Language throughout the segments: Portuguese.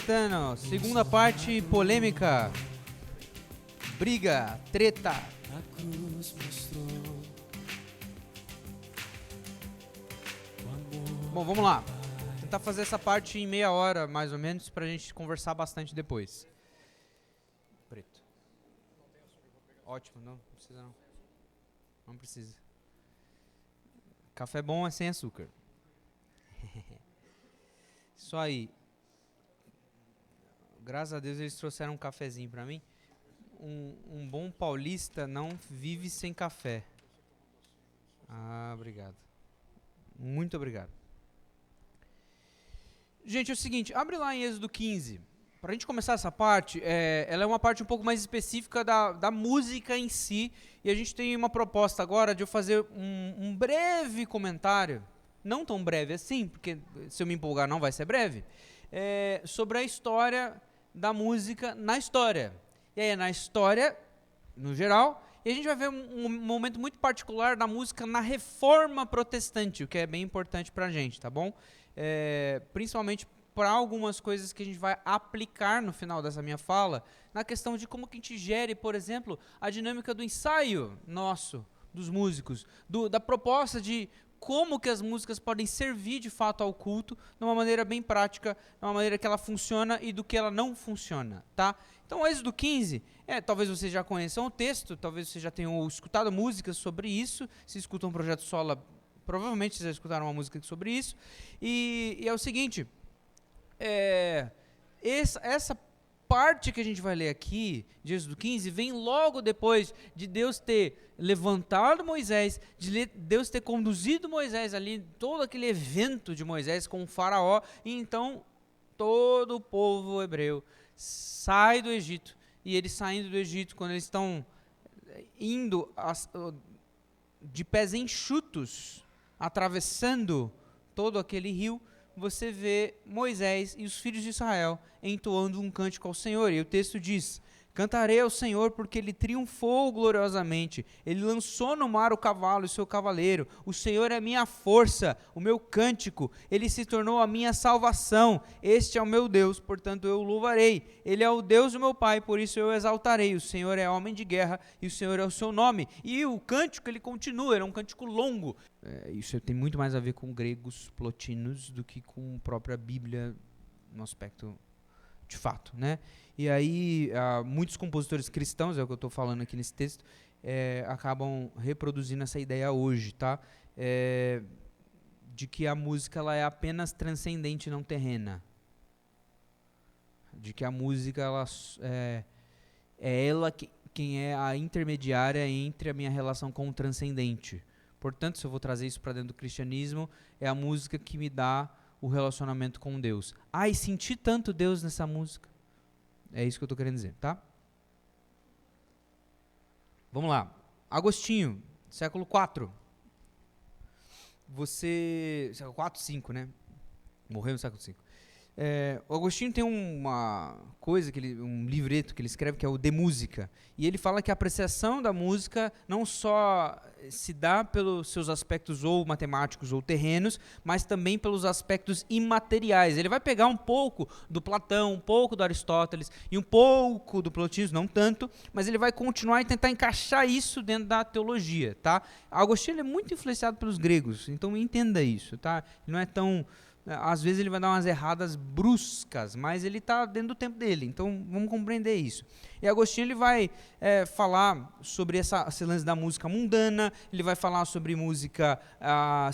apresentando segunda parte polêmica, briga, treta. Bom, vamos lá. Tentar fazer essa parte em meia hora, mais ou menos, pra gente conversar bastante depois. Preto. Ótimo, não precisa não. Não precisa. Café bom é sem açúcar. Isso aí. Graças a Deus eles trouxeram um cafezinho pra mim. Um bom paulista não vive sem café. Ah, obrigado. Muito obrigado. Gente, é o seguinte, abre lá em Êxodo 15. Pra gente começar essa parte, ela é uma parte um pouco mais específica da música em si. E a gente tem uma proposta agora de eu fazer um breve comentário, não tão breve assim, porque se eu me empolgar não vai ser breve, sobre a história da música na história. E aí, na história, no geral, e a gente vai ver um momento muito particular da música na Reforma Protestante, o que é bem importante pra gente, tá bom? Principalmente para algumas coisas que a gente vai aplicar no final dessa minha fala, na questão de como que a gente gere, por exemplo, a dinâmica do ensaio nosso, dos músicos, da proposta de como que as músicas podem servir de fato ao culto, de uma maneira bem prática, de uma maneira que ela funciona e do que ela não funciona, tá? Então, o Êxodo 15, talvez vocês já conheçam o texto, talvez vocês já tenham escutado músicas sobre isso, se escutam um projeto solo, provavelmente vocês já escutaram uma música sobre isso, e é o seguinte, essa parte que a gente vai ler aqui, de Êxodo 15, vem logo depois de Deus ter levantado Moisés, de Deus ter conduzido Moisés ali, todo aquele evento de Moisés com o faraó, e então todo o povo hebreu sai do Egito, e eles saindo do Egito, quando eles estão indo de pés enxutos, atravessando todo aquele rio, você vê Moisés e os filhos de Israel entoando um cântico ao Senhor. E o texto diz: cantarei ao Senhor porque ele triunfou gloriosamente. Ele lançou no mar o cavalo e o seu cavaleiro. O Senhor é minha força, o meu cântico. Ele se tornou a minha salvação. Este é o meu Deus, portanto eu o louvarei. Ele é o Deus do meu pai, por isso eu o exaltarei. O Senhor é homem de guerra e o Senhor é o seu nome. E o cântico, ele continua, ele é um cântico longo. Isso tem muito mais a ver com gregos plotinos do que com a própria Bíblia no aspecto de fato, né? E aí, muitos compositores cristãos, é o que eu estou falando aqui nesse texto, acabam reproduzindo essa ideia hoje, tá? De que a música ela é apenas transcendente, não terrena. De que a música é ela quem é a intermediária entre a minha relação com o transcendente. Portanto, se eu vou trazer isso para dentro do cristianismo, é a música que me dá o relacionamento com Deus. E senti tanto Deus nessa música. É isso que eu estou querendo dizer, tá? Vamos lá. Agostinho, século IV. Século IV, 5, né? Morreu no século V. O Agostinho tem uma coisa, um livreto que ele escreve que é o De Música. E ele fala que a apreciação da música não só se dá pelos seus aspectos ou matemáticos ou terrenos, mas também pelos aspectos imateriais. Ele vai pegar um pouco do Platão, um pouco do Aristóteles e um pouco do plotinismo, não tanto, mas ele vai continuar e tentar encaixar isso dentro da teologia, tá? Agostinho é muito influenciado pelos gregos, então entenda isso, tá? Ele não é tão... Às vezes ele vai dar umas erradas bruscas, mas ele está dentro do tempo dele, então vamos compreender isso. E Agostinho ele vai falar sobre esse lance da música mundana, ele vai falar sobre música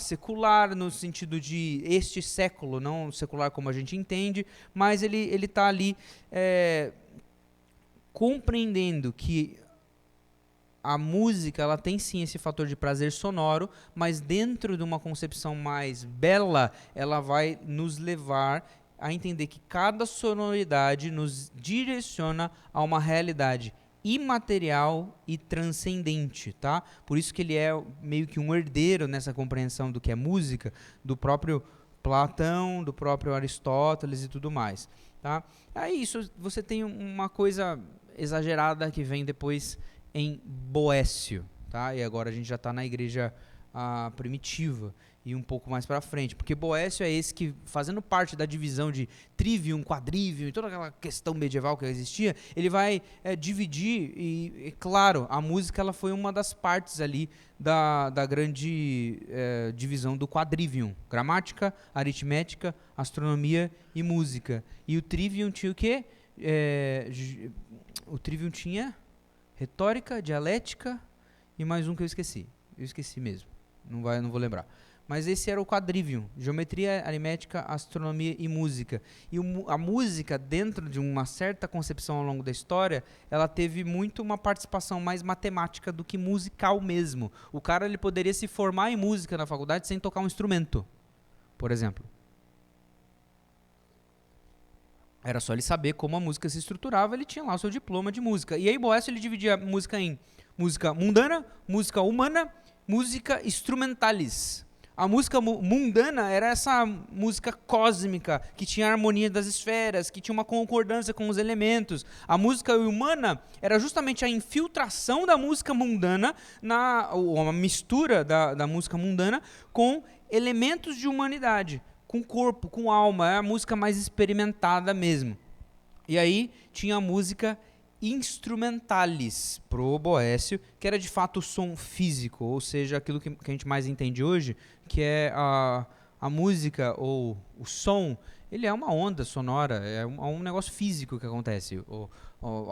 secular, no sentido de este século, não secular como a gente entende, mas ele está ali compreendendo que a música ela tem sim esse fator de prazer sonoro, mas dentro de uma concepção mais bela, ela vai nos levar a entender que cada sonoridade nos direciona a uma realidade imaterial e transcendente, tá? Por isso que ele é meio que um herdeiro nessa compreensão do que é música, do próprio Platão, do próprio Aristóteles e tudo mais, tá? Aí isso, você tem uma coisa exagerada que vem depois em Boécio, tá? E agora a gente já está na igreja primitiva. e um pouco mais para frente, porque Boécio é esse que, fazendo parte da divisão de trivium, quadrivium e toda aquela questão medieval que existia, ele vai dividir, e claro, a música ela foi uma das partes ali da grande divisão do quadrivium: gramática, aritmética, astronomia e música. E o trivium tinha o quê? O trivium tinha retórica, dialética e mais um que eu esqueci mesmo, não vou lembrar. Mas esse era o quadrivium: geometria, aritmética, astronomia e música. E a música, dentro de uma certa concepção ao longo da história, ela teve muito uma participação mais matemática do que musical mesmo. O cara ele poderia se formar em música na faculdade sem tocar um instrumento, por exemplo. Era só ele saber como a música se estruturava, ele tinha lá o seu diploma de música. E aí Boécio ele dividia a música em música mundana, música humana, música instrumentalis. A música mundana era essa música cósmica, que tinha a harmonia das esferas, que tinha uma concordância com os elementos. A música humana era justamente a infiltração da música mundana, uma mistura da música mundana com elementos de humanidade, com corpo, com alma. É a música mais experimentada mesmo. E aí tinha a música instrumentalis pro Boécio, que era de fato o som físico, ou seja, aquilo que a gente mais entende hoje, que é a música ou o som. Ele é uma onda sonora, é um negócio físico que acontece.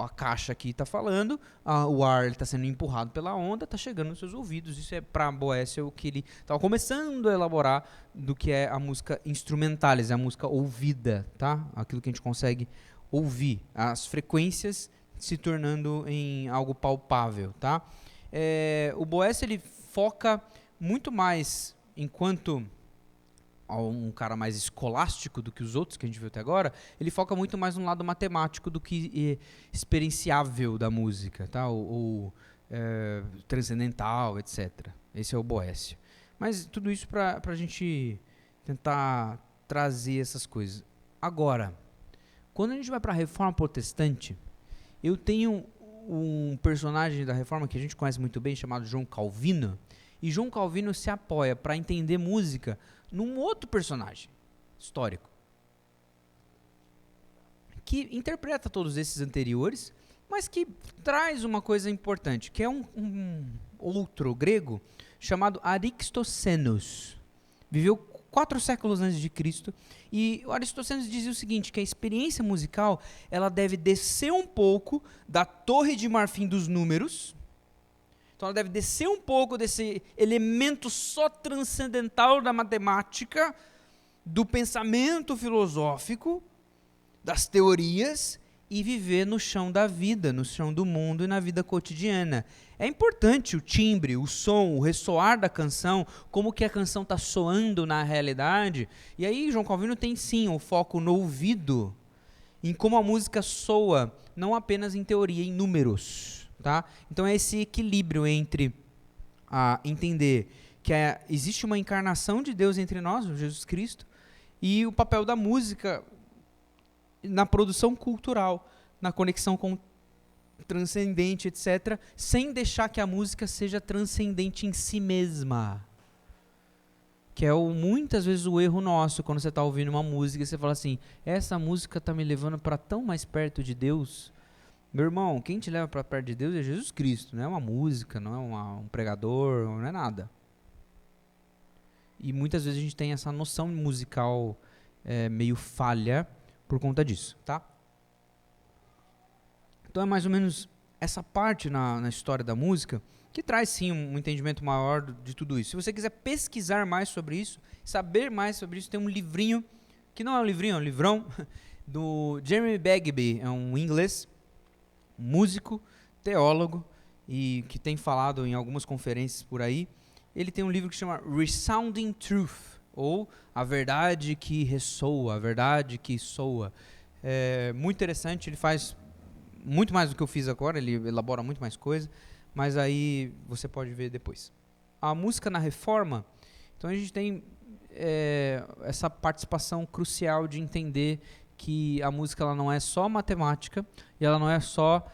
A caixa aqui está falando, o ar está sendo empurrado pela onda, está chegando nos seus ouvidos. Isso é para Boécio o que ele estava começando a elaborar do que é a música instrumentalis, a música ouvida, tá? Aquilo que a gente consegue ouvir, as frequências se tornando em algo palpável, tá? O Boécio ele foca muito mais, enquanto um cara mais escolástico do que os outros que a gente viu até agora, ele foca muito mais no lado matemático do que experienciável da música, tá? Ou transcendental, etc. Esse é o Boécio. Mas tudo isso para a gente tentar trazer essas coisas. Agora, quando a gente vai para a Reforma Protestante, eu tenho um personagem da Reforma que a gente conhece muito bem, chamado João Calvino, e João Calvino se apoia para entender música num outro personagem histórico, que interpreta todos esses anteriores, mas que traz uma coisa importante, que é um outro grego chamado Aristoxenos. Viveu 4 séculos antes de Cristo, e o Aristoxenos dizia o seguinte, que a experiência musical ela deve descer um pouco da torre de marfim dos números. Então ela deve descer um pouco desse elemento só transcendental da matemática, do pensamento filosófico, das teorias, e viver no chão da vida, no chão do mundo e na vida cotidiana. É importante o timbre, o som, o ressoar da canção, como que a canção está soando na realidade. E aí João Calvino tem sim o foco no ouvido, em como a música soa, não apenas em teoria, em números. Tá? Então é esse equilíbrio entre entender que existe uma encarnação de Deus entre nós, Jesus Cristo, e o papel da música na produção cultural, na conexão com o transcendente, etc., sem deixar que a música seja transcendente em si mesma. Que é muitas vezes o erro nosso, quando você está ouvindo uma música e você fala assim, essa música está me levando para tão mais perto de Deus. Meu irmão, quem te leva para perto de Deus é Jesus Cristo, não é uma música, não é um pregador, não é nada. E muitas vezes a gente tem essa noção musical meio falha por conta disso, tá? Então é mais ou menos essa parte na história da música que traz sim um entendimento maior de tudo isso. Se você quiser pesquisar mais sobre isso, saber mais sobre isso, tem um livrinho, que não é um livrinho, é um livrão, do Jeremy Bagby, é um inglês, músico, teólogo, e que tem falado em algumas conferências por aí. Ele tem um livro que chama Resounding Truth, ou A Verdade que Ressoa, A Verdade que Soa. É muito interessante, ele faz muito mais do que eu fiz agora, ele elabora muito mais coisa, mas aí você pode ver depois. A música na Reforma, então a gente tem essa participação crucial de entender que a música ela não é só matemática e ela não é só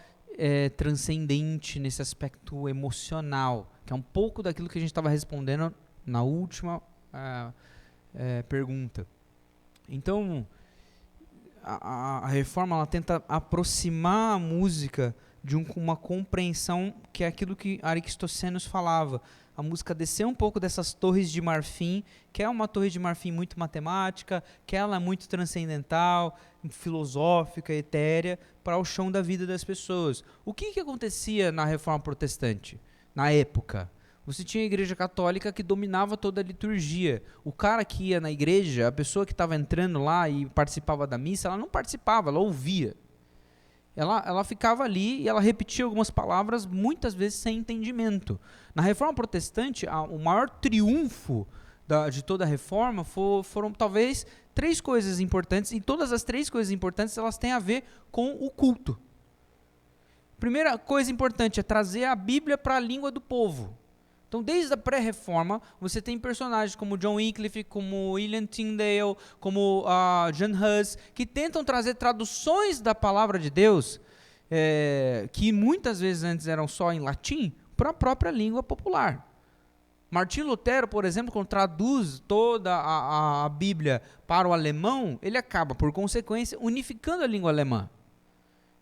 transcendente nesse aspecto emocional, que é um pouco daquilo que a gente estava respondendo na última pergunta. Então, a reforma ela tenta aproximar a música de uma compreensão que é aquilo que Aristoteles falava. A música descer um pouco dessas torres de marfim, que é uma torre de marfim muito matemática, que ela é muito transcendental, filosófica, etérea, para o chão da vida das pessoas. O que acontecia na Reforma Protestante, na época? Você tinha a Igreja Católica que dominava toda a liturgia. O cara que ia na igreja, a pessoa que estava entrando lá e participava da missa, ela não participava, ela ouvia. Ela ficava ali e ela repetia algumas palavras, muitas vezes sem entendimento. Na Reforma Protestante, o maior triunfo de toda a Reforma foram talvez 3 coisas importantes, e todas as 3 coisas importantes elas têm a ver com o culto. Primeira coisa importante é trazer a Bíblia para a língua do povo. Então, desde a pré-reforma, você tem personagens como John Wycliffe, como William Tyndale, como John Hus, que tentam trazer traduções da palavra de Deus, que muitas vezes antes eram só em latim, para a própria língua popular. Martinho Lutero, por exemplo, quando traduz toda a Bíblia para o alemão, ele acaba, por consequência, unificando a língua alemã.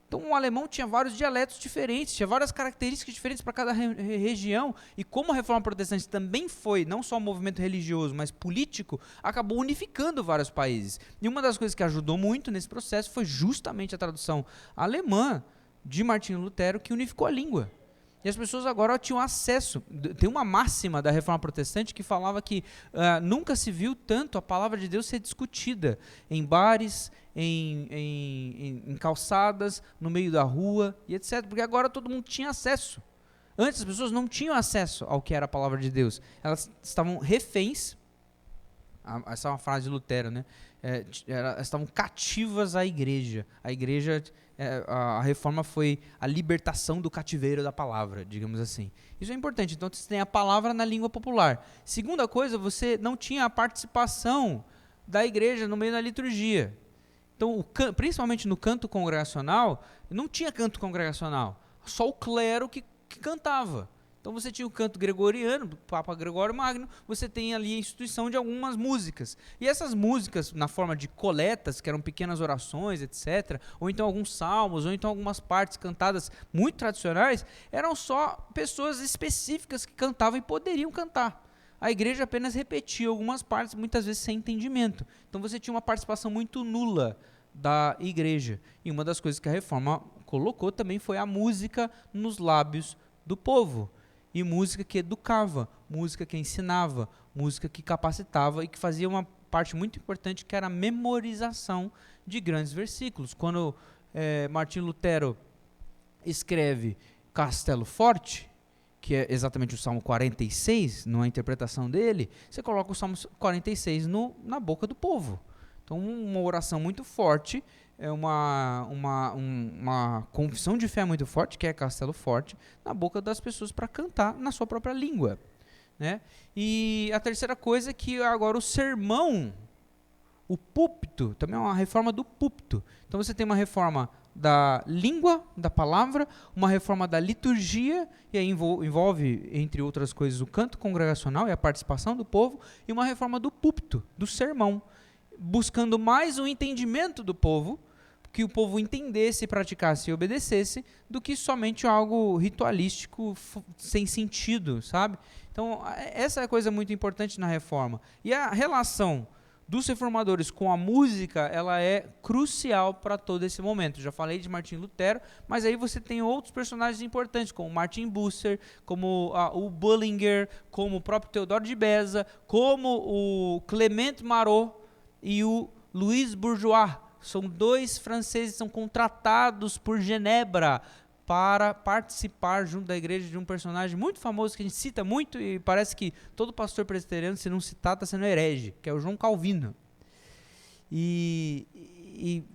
Então, o alemão tinha vários dialetos diferentes, tinha várias características diferentes para cada região, e como a Reforma Protestante também foi, não só um movimento religioso, mas político, acabou unificando vários países. E uma das coisas que ajudou muito nesse processo foi justamente a tradução alemã de Martinho Lutero, que unificou a língua. E as pessoas agora tinham acesso. Tem uma máxima da Reforma Protestante que falava que nunca se viu tanto a palavra de Deus ser discutida em bares, em calçadas, no meio da rua e etc. Porque agora todo mundo tinha acesso. Antes as pessoas não tinham acesso ao que era a palavra de Deus. Elas estavam reféns. Essa é uma frase de Lutero, né? Elas estavam cativas à igreja. A reforma foi a libertação do cativeiro da palavra, digamos assim. Isso é importante. Então você tem a palavra na língua popular. Segunda coisa, você não tinha a participação da igreja no meio da liturgia. Então, principalmente no canto congregacional, não tinha canto congregacional. Só o clero que cantava. Então você tinha o canto gregoriano, do Papa Gregório Magno, você tem ali a instituição de algumas músicas. E essas músicas, na forma de coletas, que eram pequenas orações, etc., ou então alguns salmos, ou então algumas partes cantadas muito tradicionais, eram só pessoas específicas que cantavam e poderiam cantar. A igreja apenas repetia algumas partes, muitas vezes sem entendimento. Então você tinha uma participação muito nula da igreja. E uma das coisas que a reforma colocou também foi a música nos lábios do povo. E música que educava, música que ensinava, música que capacitava e que fazia uma parte muito importante, que era a memorização de grandes versículos. Quando Martinho Lutero escreve Castelo Forte, que é exatamente o Salmo 46, numa interpretação dele, você coloca o Salmo 46 na boca do povo. Então, uma oração muito forte, uma confissão de fé muito forte, que é Castelo Forte, na boca das pessoas para cantar na sua própria língua. Né? E a terceira coisa é que agora o sermão, o púlpito, também é uma reforma do púlpito. Então você tem uma reforma da língua, da palavra, uma reforma da liturgia, e aí envolve, entre outras coisas, o canto congregacional e a participação do povo, e uma reforma do púlpito, do sermão, buscando mais o entendimento do povo, que o povo entendesse, praticasse e obedecesse, do que somente algo ritualístico sem sentido, sabe? Então, essa é a coisa muito importante na reforma. E a relação dos reformadores com a música, ela é crucial para todo esse momento. Já falei de Martinho Lutero, mas aí você tem outros personagens importantes, como Martin Bucer, como o Bullinger, como o próprio Teodoro de Beza, como o Clement Marot e o Louis Bourgeois. São 2 franceses que são contratados por Genebra para participar junto da igreja de um personagem muito famoso que a gente cita muito, e parece que todo pastor presbiteriano, se não citar, está sendo herege, que é o João Calvino. E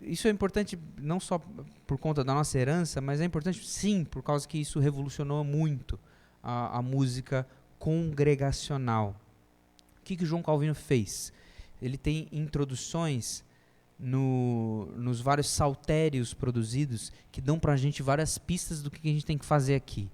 isso é importante não só por conta da nossa herança, mas é importante sim, por causa que isso revolucionou muito a música congregacional. O que o João Calvino fez? Ele tem introduções nos vários saltérios produzidos que dão para a gente várias pistas do que a gente tem que fazer aqui.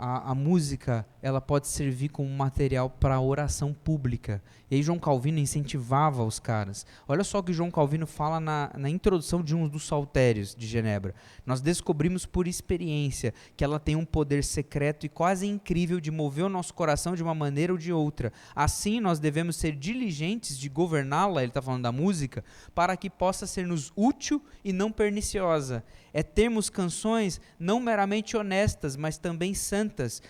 a música ela pode servir como material para oração pública. E aí João Calvino incentivava os caras. Olha só o que João Calvino fala na introdução de um dos saltérios de Genebra. Nós descobrimos por experiência que ela tem um poder secreto e quase incrível de mover o nosso coração de uma maneira ou de outra. Assim, nós devemos ser diligentes de governá-la, ele está falando da música, para que possa ser-nos útil e não perniciosa. É termos canções não meramente honestas, mas também santas,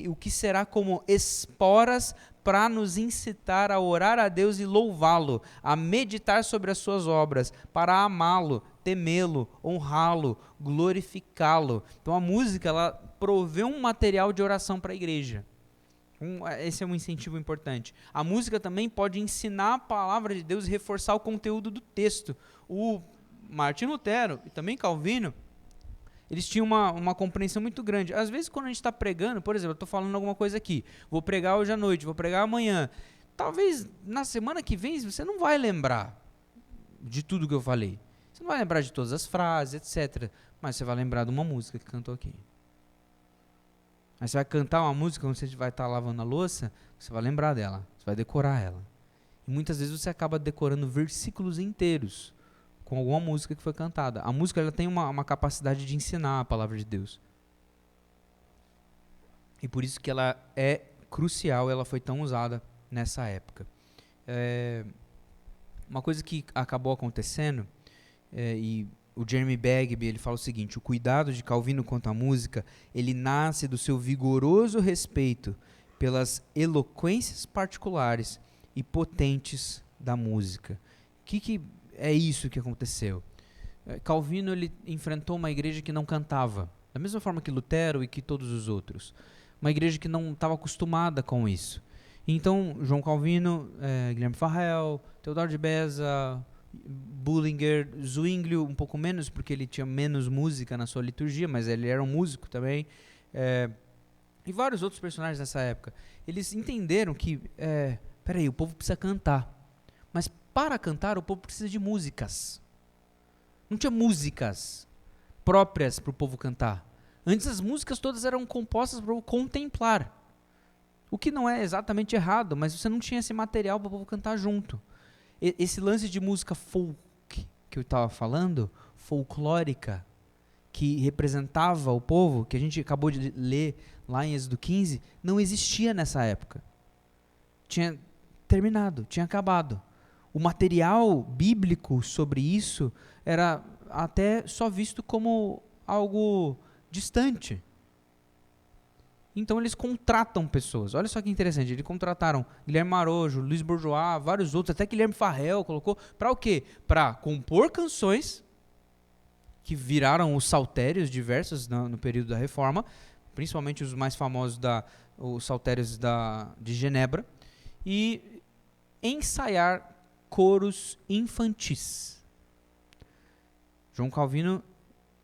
o que será como esporas para nos incitar a orar a Deus e louvá-lo, a meditar sobre as suas obras, para amá-lo, temê-lo, honrá-lo, glorificá-lo. Então a música, ela provê um material de oração para a igreja. Esse é um incentivo importante. A música também pode ensinar a palavra de Deus e reforçar o conteúdo do texto. O Martim Lutero e também Calvino, eles tinham uma compreensão muito grande. Às vezes, quando a gente está pregando, por exemplo, eu estou falando alguma coisa aqui, vou pregar hoje à noite, vou pregar amanhã, talvez na semana que vem você não vai lembrar de tudo que eu falei. Você não vai lembrar de todas as frases, etc. Mas você vai lembrar de uma música que cantou aqui. Aí você vai cantar uma música, quando você vai estar lavando a louça, você vai lembrar dela, você vai decorar ela. E muitas vezes você acaba decorando versículos inteiros com alguma música que foi cantada. A música ela tem uma capacidade de ensinar a palavra de Deus. E por isso que ela é crucial, ela foi tão usada nessa época. Uma coisa que acabou acontecendo, e o Jeremy Bagby ele fala o seguinte: o cuidado de Calvino quanto à música, ele nasce do seu vigoroso respeito pelas eloquências particulares e potentes da música. O que é isso que aconteceu? Calvino ele enfrentou uma igreja que não cantava, da mesma forma que Lutero e que todos os outros. Uma igreja que não estava acostumada com isso. Então, João Calvino, Guilherme Farrell, Teodoro de Beza, Bullinger, Zwingli um pouco menos, porque ele tinha menos música na sua liturgia, mas ele era um músico também, e vários outros personagens dessa época. Eles entenderam que, peraí, o povo precisa cantar, mas para cantar o povo precisa de músicas. Não tinha músicas próprias para o povo cantar. Antes as músicas todas eram compostas para o contemplar, o que não é exatamente errado, mas você não tinha esse material para o povo cantar junto. Esse lance de música folk que eu estava falando, folclórica, que representava o povo, que a gente acabou de ler lá em Êxodo 15, não existia nessa época. Tinha terminado, tinha acabado. O material bíblico sobre isso era até só visto como algo distante. Então eles contratam pessoas. Olha só que interessante, eles contrataram Guilherme Marojo, Luiz Bourgeois, vários outros, até Guilherme Farrell colocou, para o quê? Para compor canções que viraram os saltérios diversos no período da Reforma, principalmente os mais famosos, os saltérios de Genebra, e ensaiar coros infantis. João Calvino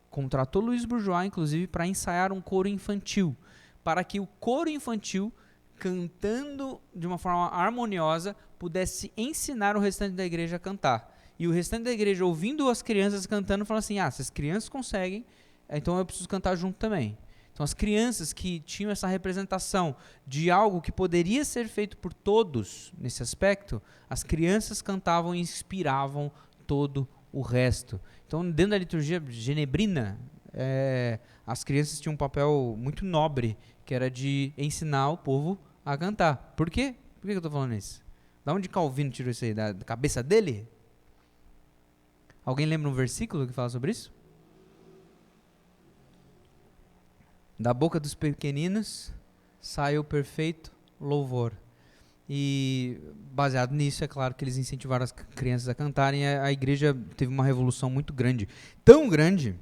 contratou Luiz Bourgeois, inclusive, para ensaiar um coro infantil, para que o coro infantil, cantando de uma forma harmoniosa, pudesse ensinar o restante da igreja a cantar. E o restante da igreja, ouvindo as crianças cantando, falou assim: se as crianças conseguem, então eu preciso cantar junto também. Então as crianças que tinham essa representação de algo que poderia ser feito por todos nesse aspecto, as crianças cantavam e inspiravam todo o resto. Então, dentro da liturgia genebrina, as crianças tinham um papel muito nobre, que era de ensinar o povo a cantar. Por quê? Por que eu estou falando isso? Da onde Calvino tirou isso aí? Da cabeça dele? Alguém lembra um versículo que fala sobre isso? Da boca dos pequeninos sai o perfeito louvor. E baseado nisso, é claro que eles incentivaram as crianças a cantarem. A igreja teve uma revolução muito grande. Tão grande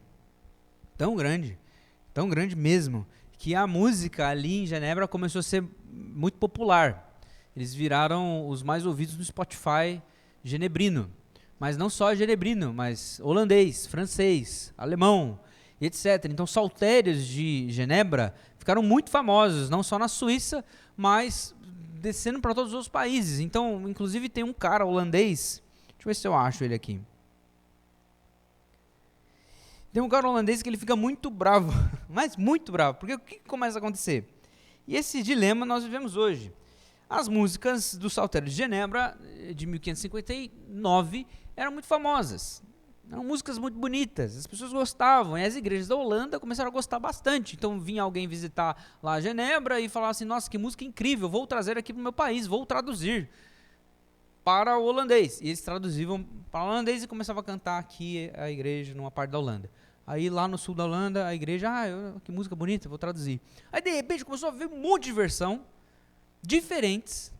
mesmo, que a música ali em Genebra começou a ser muito popular. Eles viraram os mais ouvidos no Spotify genebrino. Mas não só genebrino, mas holandês, francês, alemão, etc. Então, saltérios de Genebra ficaram muito famosos, não só na Suíça, mas descendo para todos os outros países. Então, inclusive, tem um cara holandês, deixa eu ver se eu acho ele aqui. Tem um cara holandês que ele fica muito bravo mas muito bravo, porque o que começa a acontecer? E esse dilema nós vivemos hoje. As músicas do Saltério de Genebra, de 1559, eram muito famosas. Eram músicas muito bonitas, as pessoas gostavam, e as igrejas da Holanda começaram a gostar bastante. Então vinha alguém visitar lá Genebra e falava assim, nossa, que música incrível, vou trazer aqui para o meu país, vou traduzir para o holandês. E eles traduziam para o holandês e começavam a cantar aqui a igreja numa parte da Holanda. Aí lá no sul da Holanda, a igreja, que música bonita, vou traduzir. Aí de repente começou a ver um monte de versão, diferentes.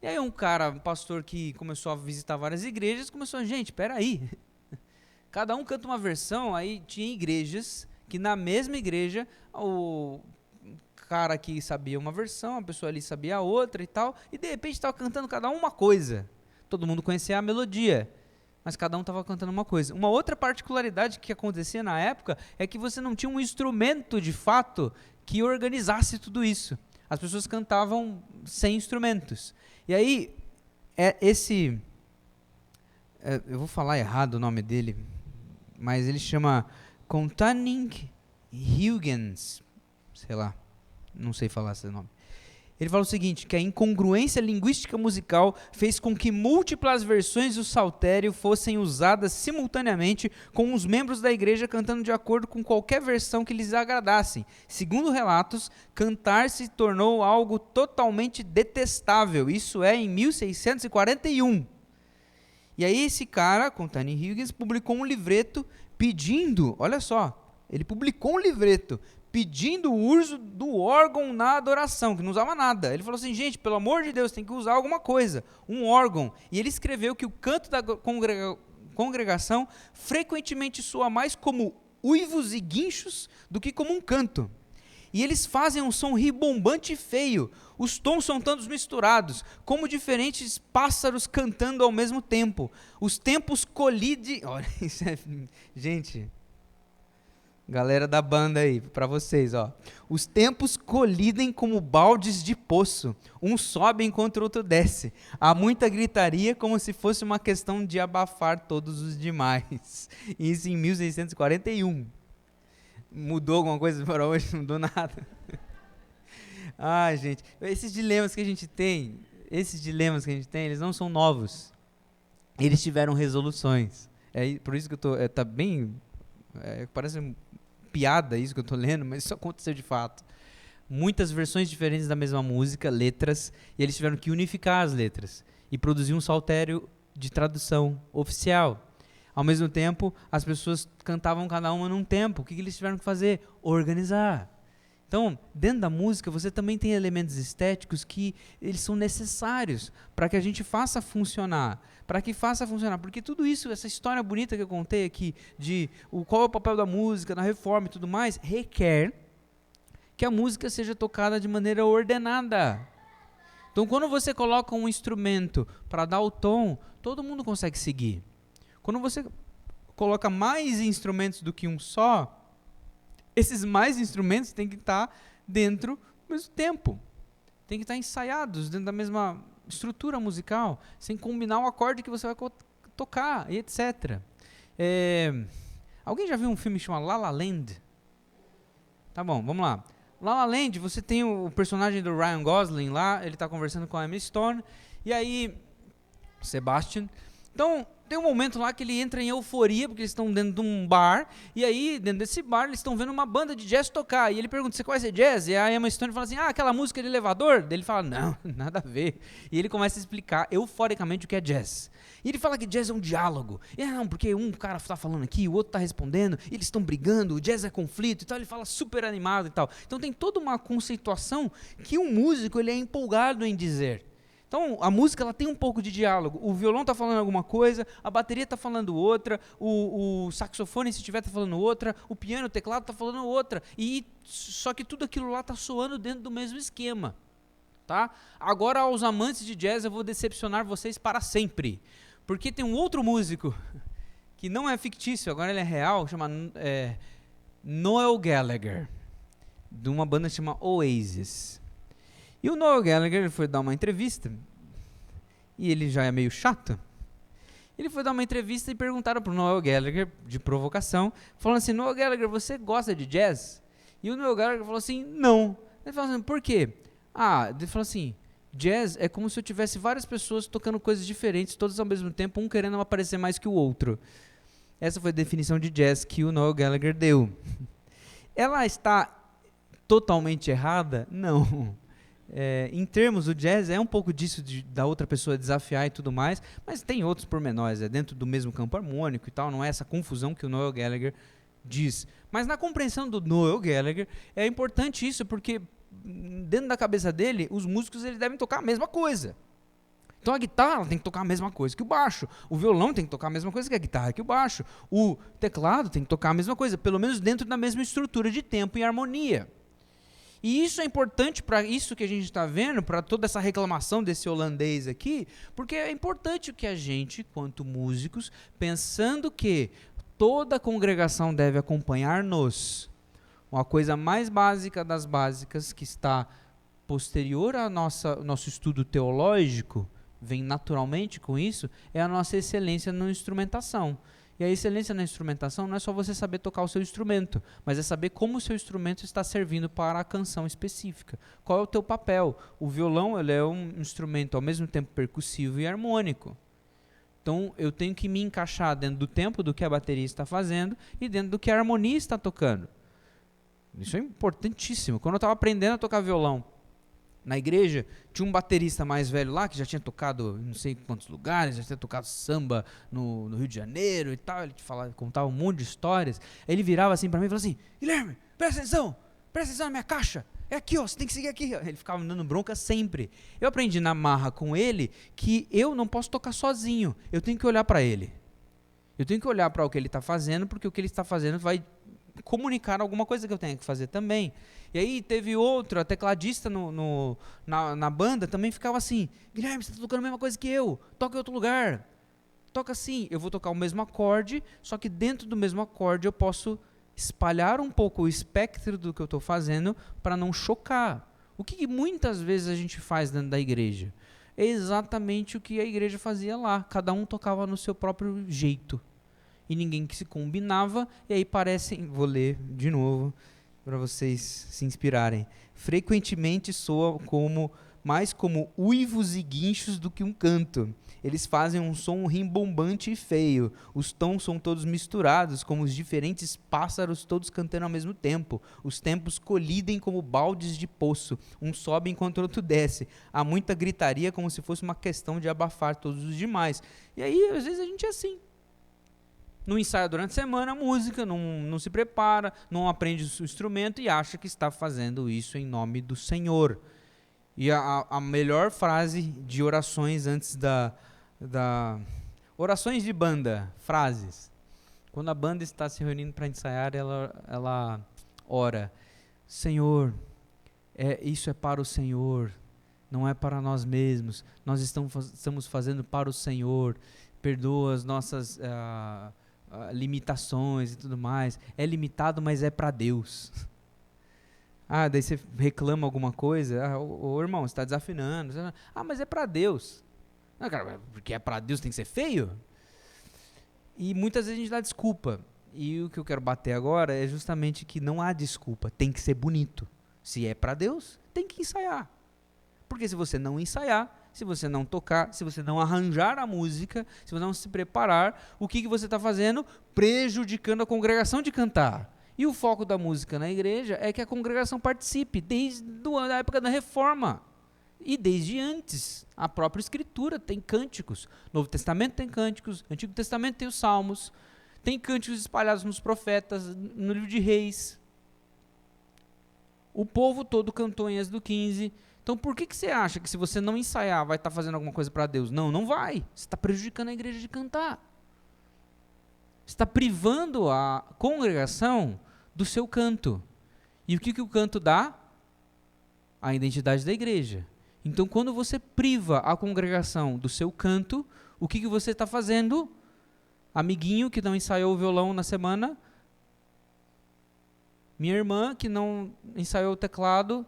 E aí um pastor que começou a visitar várias igrejas, começou, gente, peraí, cada um canta uma versão. Aí tinha igrejas que na mesma igreja, o cara aqui sabia uma versão, a pessoa ali sabia a outra e tal, e de repente estava cantando cada um uma coisa. Todo mundo conhecia a melodia, mas cada um estava cantando uma coisa. Uma outra particularidade que acontecia na época é que você não tinha um instrumento de fato que organizasse tudo isso. As pessoas cantavam sem instrumentos. E aí, eu vou falar errado o nome dele, mas ele chama Contaning Huygens, sei lá, não sei falar esse nome. Ele fala o seguinte, que a incongruência linguística musical fez com que múltiplas versões do saltério fossem usadas simultaneamente, com os membros da igreja cantando de acordo com qualquer versão que lhes agradasse. Segundo relatos, cantar se tornou algo totalmente detestável, isso é, em 1641. E aí esse cara, Contaning Huygens, publicou um livreto pedindo, olha só, ele publicou um livreto pedindo o uso do órgão na adoração, que não usava nada. Ele falou assim, gente, pelo amor de Deus, tem que usar alguma coisa, um órgão. E ele escreveu que o canto da congregação frequentemente soa mais como uivos e guinchos do que como um canto. E eles fazem um som ribombante e feio. Os tons são todos misturados, como diferentes pássaros cantando ao mesmo tempo. Os tempos colidem... Olha, isso é... Gente... Galera da banda aí, para vocês, ó. Os tempos colidem como baldes de poço. Um sobe enquanto o outro desce. Há muita gritaria, como se fosse uma questão de abafar todos os demais. Isso em 1641. Mudou alguma coisa para hoje? Não mudou nada. Ai, gente. Esses dilemas que a gente tem, eles não são novos. Eles tiveram resoluções. É por isso que eu tô... tá bem... parece piada isso que eu estou lendo, mas isso aconteceu de fato. Muitas versões diferentes da mesma música, letras, e eles tiveram que unificar as letras e produzir um saltério de tradução oficial. Ao mesmo tempo, as pessoas cantavam cada uma num tempo. O que eles tiveram que fazer? Organizar. Então, dentro da música, você também tem elementos estéticos que eles são necessários para que a gente faça funcionar. Porque tudo isso, essa história bonita que eu contei aqui, de qual é o papel da música na reforma e tudo mais, requer que a música seja tocada de maneira ordenada. Então, quando você coloca um instrumento para dar o tom, todo mundo consegue seguir. Quando você coloca mais instrumentos do que um só, esses mais instrumentos têm que estar dentro do mesmo tempo. Tem que estar ensaiados dentro da mesma estrutura musical, sem combinar o acorde que você vai tocar, e etc. Alguém já viu um filme chamado La La Land? Tá bom, vamos lá. La La Land, você tem o personagem do Ryan Gosling lá, ele está conversando com a Emma Stone, e aí, Sebastian. Então, tem um momento lá que ele entra em euforia, porque eles estão dentro de um bar, e aí, dentro desse bar, eles estão vendo uma banda de jazz tocar, e ele pergunta, você conhece jazz? E a Emma Stone fala assim, aquela música de elevador? Daí ele fala, não, nada a ver. E ele começa a explicar euforicamente o que é jazz. E ele fala que jazz é um diálogo. E não, porque um cara está falando aqui, o outro está respondendo, e eles estão brigando, o jazz é conflito e tal, ele fala super animado e tal. Então tem toda uma conceituação que um músico ele é empolgado em dizer. Então, a música ela tem um pouco de diálogo. O violão está falando alguma coisa, a bateria está falando outra, o saxofone, se estiver, está falando outra, o piano, o teclado está falando outra. Só que tudo aquilo lá está soando dentro do mesmo esquema. Tá? Agora, aos amantes de jazz, eu vou decepcionar vocês para sempre. Porque tem um outro músico, que não é fictício, agora ele é real, chama Noel Gallagher, de uma banda chamada Oasis. E o Noel Gallagher foi dar uma entrevista, e ele já é meio chato. Ele foi dar uma entrevista e perguntaram para o Noel Gallagher, de provocação, falando assim, Noel Gallagher, você gosta de jazz? E o Noel Gallagher falou assim, não. Ele falou assim, por quê? Ele falou assim, jazz é como se eu tivesse várias pessoas tocando coisas diferentes, todas ao mesmo tempo, um querendo aparecer mais que o outro. Essa foi a definição de jazz que o Noel Gallagher deu. Ela está totalmente errada? Não. Em termos, o jazz é um pouco disso, da outra pessoa desafiar e tudo mais, mas tem outros pormenores, dentro do mesmo campo harmônico e tal, não é essa confusão que o Noel Gallagher diz. Mas na compreensão do Noel Gallagher, é importante isso, porque dentro da cabeça dele, os músicos eles devem tocar a mesma coisa. Então a guitarra tem que tocar a mesma coisa que o baixo, o violão tem que tocar a mesma coisa que a guitarra, que o baixo, o teclado tem que tocar a mesma coisa, pelo menos dentro da mesma estrutura de tempo e harmonia. E isso é importante para isso que a gente está vendo, para toda essa reclamação desse holandês aqui, porque é importante que a gente, quanto músicos, pensando que toda a congregação deve acompanhar-nos, uma coisa mais básica das básicas, que está posterior ao nosso estudo teológico, vem naturalmente com isso, é a nossa excelência na instrumentação. E a excelência na instrumentação não é só você saber tocar o seu instrumento, mas é saber como o seu instrumento está servindo para a canção específica. Qual é o teu papel? O violão ele é um instrumento ao mesmo tempo percussivo e harmônico. Então eu tenho que me encaixar dentro do tempo do que a bateria está fazendo e dentro do que a harmonia está tocando. Isso é importantíssimo. Quando eu estava aprendendo a tocar violão na igreja, tinha um baterista mais velho lá, que já tinha tocado em não sei quantos lugares, já tinha tocado samba no Rio de Janeiro e tal, ele contava um monte de histórias. Aí ele virava assim para mim e falava assim, Guilherme, presta atenção na minha caixa, é aqui ó, você tem que seguir aqui. Ele ficava me dando bronca sempre. Eu aprendi na marra com ele que eu não posso tocar sozinho, eu tenho que olhar para ele. Eu tenho que olhar para o que ele está fazendo, porque o que ele está fazendo vai comunicar alguma coisa que eu tenho que fazer também. E aí teve outro, a tecladista na banda também ficava assim, Guilherme, você está tocando a mesma coisa que eu, toca em outro lugar, toca assim, eu vou tocar o mesmo acorde, só que dentro do mesmo acorde eu posso espalhar um pouco o espectro do que eu estou fazendo para não chocar. O que muitas vezes a gente faz dentro da igreja? É exatamente o que a igreja fazia lá, cada um tocava no seu próprio jeito. E ninguém que se combinava, e aí parecem, vou ler de novo, para vocês se inspirarem, frequentemente soa mais como uivos e guinchos do que um canto. Eles fazem um som rimbombante e feio. Os tons são todos misturados, como os diferentes pássaros todos cantando ao mesmo tempo. Os tempos colidem como baldes de poço. Um sobe enquanto o outro desce. Há muita gritaria, como se fosse uma questão de abafar todos os demais. E aí, às vezes, a gente é assim. Não ensaia durante a semana a música, não se prepara, não aprende o instrumento e acha que está fazendo isso em nome do Senhor. E a melhor frase de orações antes orações de banda, frases. Quando a banda está se reunindo para ensaiar, ela ora, Senhor, isso é para o Senhor, não é para nós mesmos, nós estamos fazendo para o Senhor, perdoa as nossas limitações e tudo mais, é limitado, mas é para Deus. Daí você reclama alguma coisa, ô irmão, você está desafinando, mas é para Deus. Não, cara, porque é para Deus tem que ser feio? E muitas vezes a gente dá desculpa, e o que eu quero bater agora é justamente que não há desculpa, tem que ser bonito. Se é para Deus, tem que ensaiar, porque se você não ensaiar, se você não tocar, se você não arranjar a música, se você não se preparar, o que você está fazendo? Prejudicando a congregação de cantar. E o foco da música na igreja é que a congregação participe, desde a época da Reforma. E desde antes, a própria Escritura tem cânticos. Novo Testamento tem cânticos, Antigo Testamento tem os Salmos, tem cânticos espalhados nos profetas, no livro de Reis. O povo todo cantou em Êxodo 15. Então por que você acha que se você não ensaiar vai estar fazendo alguma coisa para Deus? Não vai. Você está prejudicando a igreja de cantar. Você está privando a congregação do seu canto. E o que o canto dá? A identidade da igreja. Então quando você priva a congregação do seu canto, o que você está fazendo? Amiguinho que não ensaiou o violão na semana, minha irmã que não ensaiou o teclado,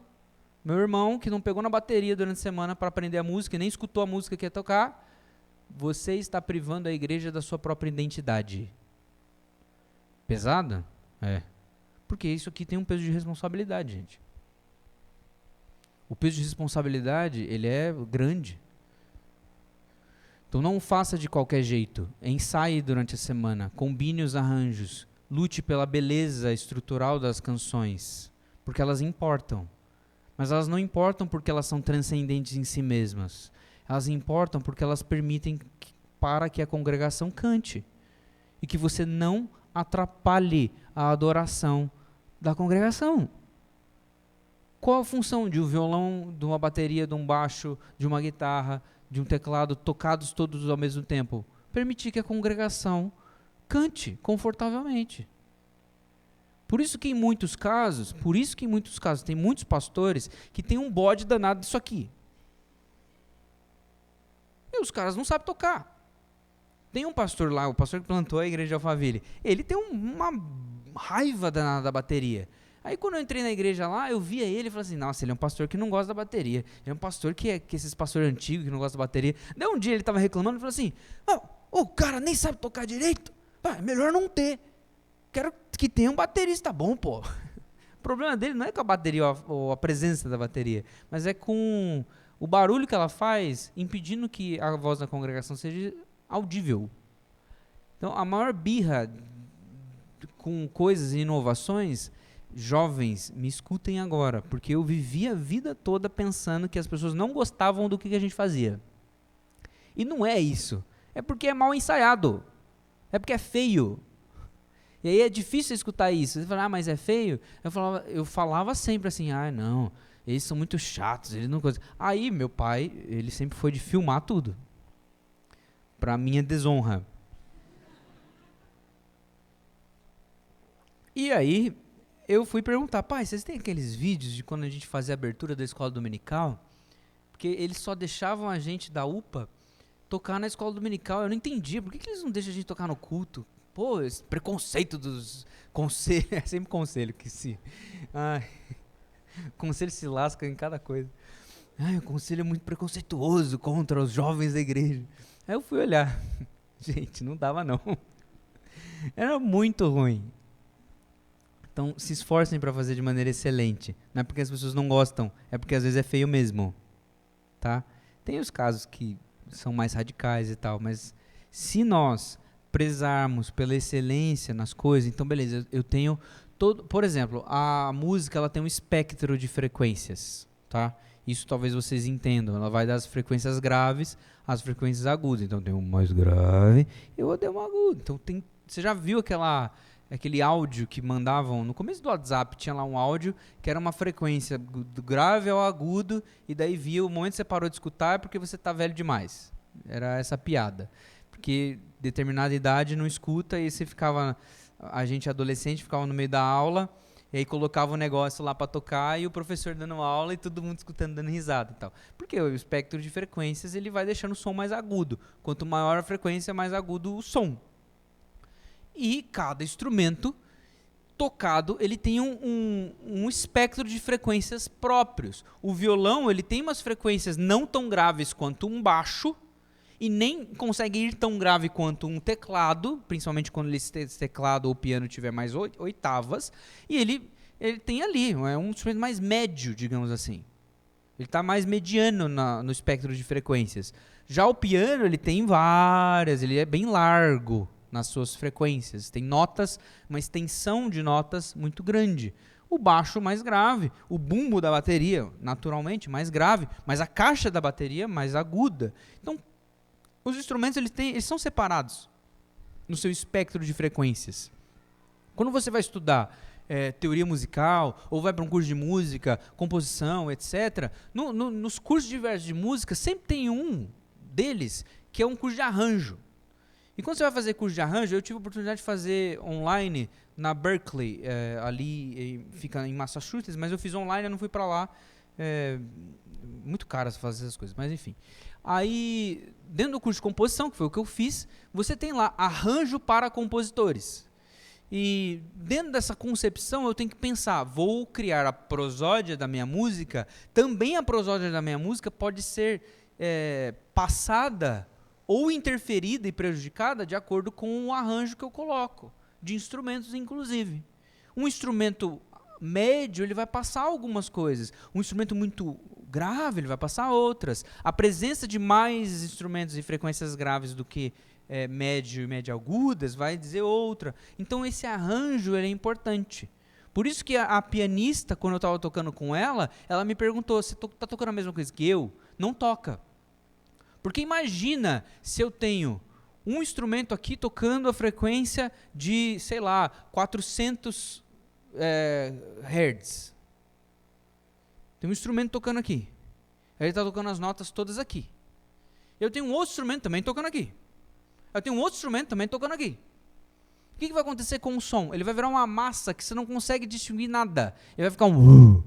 meu irmão que não pegou na bateria durante a semana para aprender a música e nem escutou a música que ia tocar, você está privando a igreja da sua própria identidade. Pesado? É. Porque isso aqui tem um peso de responsabilidade, gente. O peso de responsabilidade, ele é grande. Então não faça de qualquer jeito. Ensaie durante a semana, combine os arranjos, lute pela beleza estrutural das canções, porque elas importam. Mas elas não importam porque elas são transcendentes em si mesmas. Elas importam porque elas permitem para que a congregação cante e que você não atrapalhe a adoração da congregação. Qual a função de um violão, de uma bateria, de um baixo, de uma guitarra, de um teclado, tocados todos ao mesmo tempo? Permitir que a congregação cante confortavelmente. Por isso que em muitos casos, tem muitos pastores que têm um bode danado disso aqui. E os caras não sabem tocar. Tem um pastor lá, o pastor que plantou a igreja de Alphaville, ele tem uma raiva danada da bateria. Aí quando eu entrei na igreja lá, eu via ele e falei assim, nossa, ele é um pastor que não gosta da bateria. Ele é um pastor que esses pastores antigos que não gostam da bateria. Daí um dia ele estava reclamando e falou assim, o cara nem sabe tocar direito, é melhor não ter. Quero que tenha um baterista bom, pô. O problema dele não é com a bateria ou a presença da bateria, mas é com o barulho que ela faz, impedindo que a voz da congregação seja audível. Então, a maior birra com coisas e inovações, jovens, me escutem agora, porque eu vivi a vida toda pensando que as pessoas não gostavam do que a gente fazia. E não é isso. É porque é mal ensaiado. É porque é feio. E aí é difícil escutar isso. Você fala, mas é feio? Eu falava sempre assim, não, eles são muito chatos, eles não gostam. Aí meu pai, ele sempre foi de filmar tudo. Pra minha desonra. E aí, eu fui perguntar, pai, vocês têm aqueles vídeos de quando a gente fazia a abertura da escola dominical? Porque eles só deixavam a gente da UPA tocar na escola dominical. Eu não entendia, por que eles não deixam a gente tocar no culto? Pô, esse preconceito dos conselhos, é sempre conselho que se... conselho se lasca em cada coisa. O conselho é muito preconceituoso contra os jovens da igreja. Aí eu fui olhar. Gente, não dava não. Era muito ruim. Então, se esforcem para fazer de maneira excelente. Não é porque as pessoas não gostam, é porque às vezes é feio mesmo. Tá? Tem os casos que são mais radicais e tal, mas se nós prezarmos pela excelência nas coisas, então beleza, eu tenho todo, por exemplo, a música ela tem um espectro de frequências, tá? Isso talvez vocês entendam, ela vai das frequências graves às frequências agudas, então tem um mais grave e o outro é um agudo, então você já viu aquele áudio que mandavam, no começo do WhatsApp tinha lá um áudio que era uma frequência do grave ao agudo, e daí via o momento que você parou de escutar é porque você tá velho demais, era essa piada. Porque determinada idade não escuta, e você a gente adolescente ficava no meio da aula, e aí colocava um negócio lá para tocar, e o professor dando aula, e todo mundo escutando, dando risada e tal. Porque o espectro de frequências, ele vai deixando o som mais agudo. Quanto maior a frequência, mais agudo o som. E cada instrumento tocado, ele tem um espectro de frequências próprios. O violão, ele tem umas frequências não tão graves quanto um baixo, e nem consegue ir tão grave quanto um teclado, principalmente quando esse teclado ou piano tiver mais oitavas, e ele tem ali, é um instrumento mais médio, digamos assim. Ele está mais mediano no espectro de frequências. Já o piano, ele tem várias, ele é bem largo nas suas frequências, tem notas, uma extensão de notas muito grande. O baixo mais grave, o bumbo da bateria, naturalmente, mais grave, mas a caixa da bateria mais aguda. Então, os instrumentos eles são separados no seu espectro de frequências. Quando você vai estudar teoria musical, ou vai para um curso de música, composição, etc., nos cursos diversos de música, sempre tem um deles que é um curso de arranjo. E quando você vai fazer curso de arranjo, eu tive a oportunidade de fazer online na Berkeley, fica em Massachusetts, mas eu fiz online, eu não fui para lá. Muito caro fazer essas coisas, mas enfim. Aí, dentro do curso de composição, que foi o que eu fiz, você tem lá arranjo para compositores. E dentro dessa concepção eu tenho que pensar, vou criar a prosódia da minha música, também a prosódia da minha música pode ser passada ou interferida e prejudicada de acordo com o arranjo que eu coloco, de instrumentos inclusive. Um instrumento médio, ele vai passar algumas coisas. Um instrumento muito grave, ele vai passar outras. A presença de mais instrumentos e frequências graves do que médio e média agudas vai dizer outra. Então esse arranjo ele é importante. Por isso que a pianista, quando eu estava tocando com ela me perguntou, você está tocando a mesma coisa que eu? Não toca. Porque imagina se eu tenho um instrumento aqui tocando a frequência de, sei lá, 400 Hertz. Tem um instrumento tocando aqui. Ele está tocando as notas todas aqui. Eu tenho um outro instrumento também tocando aqui. Eu tenho um outro instrumento também tocando aqui. O que vai acontecer com o som? Ele vai virar uma massa que você não consegue distinguir nada. Ele vai ficar um...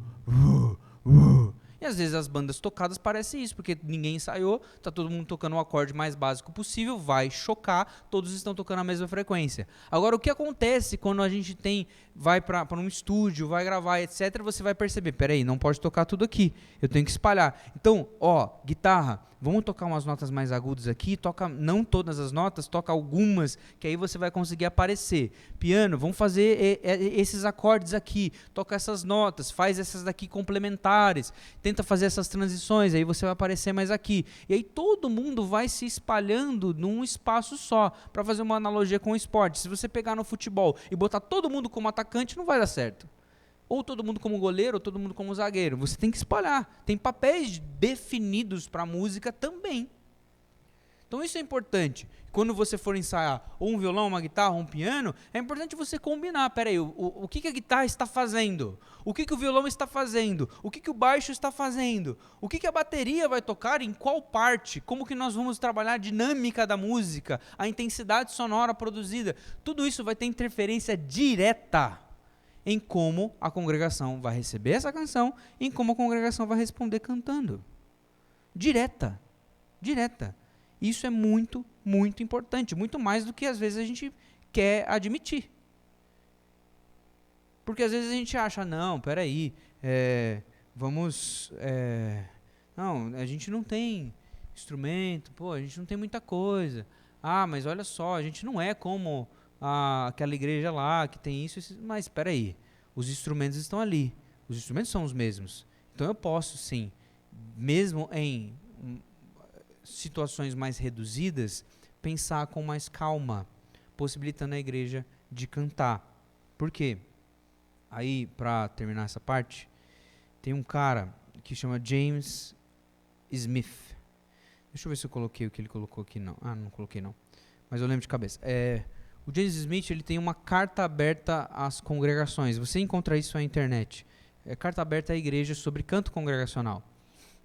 E às vezes as bandas tocadas parecem isso, porque ninguém ensaiou, está todo mundo tocando o acorde mais básico possível, vai chocar, todos estão tocando a mesma frequência. Agora, o que acontece quando a gente vai para um estúdio, vai gravar, etc., você vai perceber, peraí, não pode tocar tudo aqui, eu tenho que espalhar. Então, guitarra, vamos tocar umas notas mais agudas aqui, toca não todas as notas, toca algumas, que aí você vai conseguir aparecer. Piano, vamos fazer esses acordes aqui, toca essas notas, faz essas daqui complementares, tenta fazer essas transições, aí você vai aparecer mais aqui. E aí todo mundo vai se espalhando num espaço só, para fazer uma analogia com o esporte. Se você pegar no futebol e botar todo mundo como atacante, não vai dar certo. Ou todo mundo como goleiro, ou todo mundo como zagueiro. Você tem que espalhar. Tem papéis definidos para a música também. Então isso é importante. Quando você for ensaiar ou um violão, uma guitarra, um piano, é importante você combinar. Peraí, o que a guitarra está fazendo? O que o violão está fazendo? O que o baixo está fazendo? O que a bateria vai tocar em qual parte? Como que nós vamos trabalhar a dinâmica da música, a intensidade sonora produzida? Tudo isso vai ter interferência direta em como a congregação vai receber essa canção, em como a congregação vai responder cantando. Direta. Isso é muito, muito importante, muito mais do que às vezes a gente quer admitir. Porque às vezes a gente acha, não, peraí, não, a gente não tem instrumento, a gente não tem muita coisa. Mas olha só, a gente não é como aquela igreja lá que tem isso, mas espera aí, os instrumentos estão ali, os instrumentos são os mesmos, então eu posso sim, mesmo em situações mais reduzidas, pensar com mais calma, possibilitando a igreja de cantar. Por quê? Aí, para terminar essa parte, tem um cara que chama James Smith. Deixa eu ver se eu coloquei o que ele colocou aqui. Não coloquei não, mas eu lembro de cabeça. O James Smith, ele tem uma carta aberta às congregações. Você encontra isso na internet. Carta aberta à igreja sobre canto congregacional.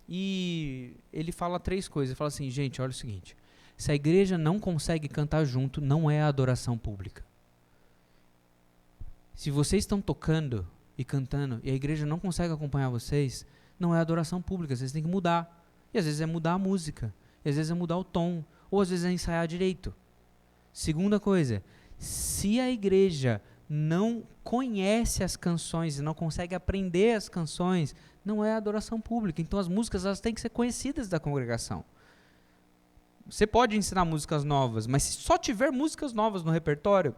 E ele fala 3 coisas. Ele fala assim, gente, olha o seguinte. Se a igreja não consegue cantar junto, não é adoração pública. Se vocês estão tocando e cantando e a igreja não consegue acompanhar vocês, não é adoração pública. Vocês têm que mudar. E às vezes é mudar a música. E às vezes é mudar o tom. Ou às vezes é ensaiar direito. Segunda coisa, se a igreja não conhece as canções e não consegue aprender as canções, não é adoração pública. Então as músicas elas têm que ser conhecidas da congregação. Você pode ensinar músicas novas, mas se só tiver músicas novas no repertório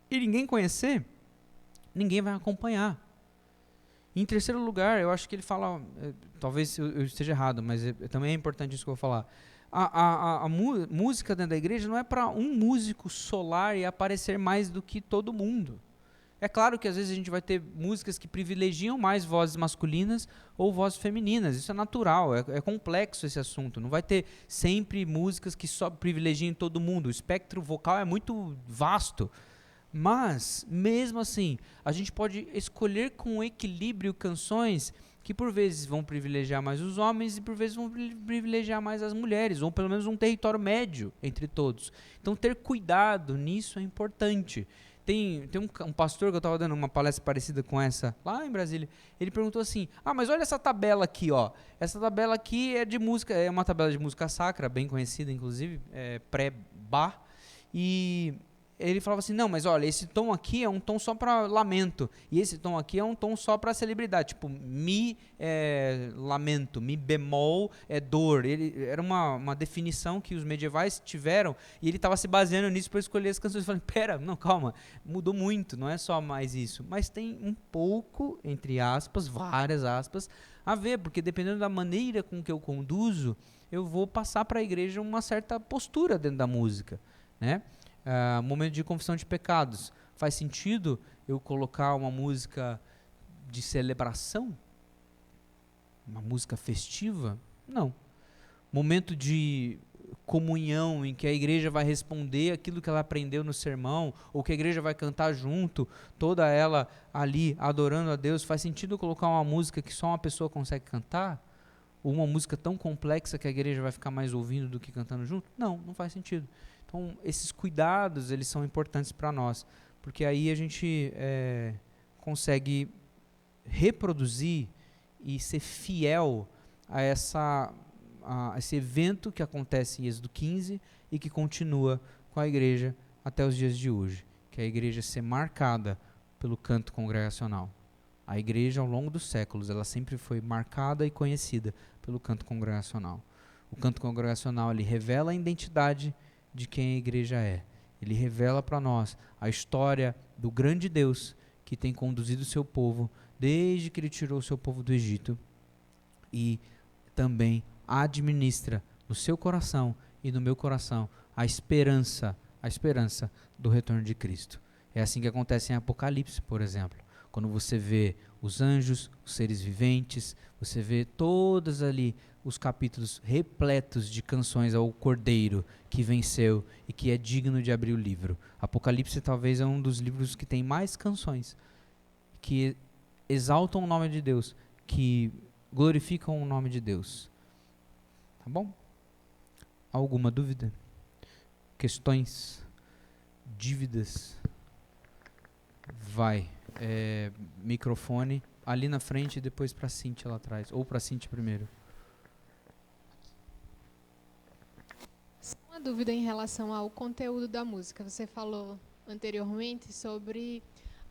e ninguém conhecer, ninguém vai acompanhar. Em terceiro lugar, eu acho que ele fala, talvez eu esteja errado, mas também é importante isso que eu vou falar. A música dentro da igreja não é para um músico solar e aparecer mais do que todo mundo. É claro que às vezes a gente vai ter músicas que privilegiam mais vozes masculinas ou vozes femininas. Isso é natural, é complexo esse assunto. Não vai ter sempre músicas que só privilegiem todo mundo. O espectro vocal é muito vasto. Mas, mesmo assim, a gente pode escolher com equilíbrio canções que por vezes vão privilegiar mais os homens e por vezes vão privilegiar mais as mulheres, ou pelo menos um território médio entre todos. Então ter cuidado nisso é importante. Tem um pastor que eu estava dando uma palestra parecida com essa, lá em Brasília, ele perguntou assim, mas olha essa tabela aqui, essa tabela aqui é de música, é uma tabela de música sacra, bem conhecida inclusive, pré-Bach, e ele falava assim, não, mas olha, esse tom aqui é um tom só para lamento, e esse tom aqui é um tom só para celebridade, tipo, mi é lamento, mi bemol é dor. Era uma definição que os medievais tiveram, e ele estava se baseando nisso para escolher as canções. Eu falei, pera, não, calma, mudou muito, não é só mais isso, mas tem um pouco, entre aspas, várias aspas, a ver, porque dependendo da maneira com que eu conduzo, eu vou passar para a igreja uma certa postura dentro da música, né? Momento de confissão de pecados. Faz sentido eu colocar uma música de celebração? Uma música festiva? Não. Momento de comunhão em que a igreja vai responder aquilo que ela aprendeu no sermão, ou que a igreja vai cantar junto, toda ela ali adorando a Deus. Faz sentido eu colocar uma música que só uma pessoa consegue cantar? Ou uma música tão complexa que a igreja vai ficar mais ouvindo do que cantando junto? Não, não faz sentido. Então, esses cuidados, eles são importantes para nós, porque aí a gente consegue reproduzir e ser fiel a esse evento que acontece em Êxodo 15 e que continua com a igreja até os dias de hoje, que é a igreja ser marcada pelo canto congregacional. A igreja, ao longo dos séculos, ela sempre foi marcada e conhecida pelo canto congregacional. O canto congregacional, ele revela a identidade de quem a igreja é. Ele revela para nós a história do grande Deus que tem conduzido o seu povo desde que ele tirou o seu povo do Egito, e também administra no seu coração e no meu coração a esperança do retorno de Cristo. É assim que acontece em Apocalipse, por exemplo. Quando você vê os anjos, os seres viventes, você vê todos ali os capítulos repletos de canções ao Cordeiro que venceu e que é digno de abrir o livro. Apocalipse talvez é um dos livros que tem mais canções, que exaltam o nome de Deus, que glorificam o nome de Deus. Tá bom? Alguma dúvida? Questões? Dívidas? Vai. Microfone ali na frente e depois para a Cintia lá atrás. Ou para a Cintia primeiro. Uma dúvida em relação ao conteúdo da música. Você falou anteriormente sobre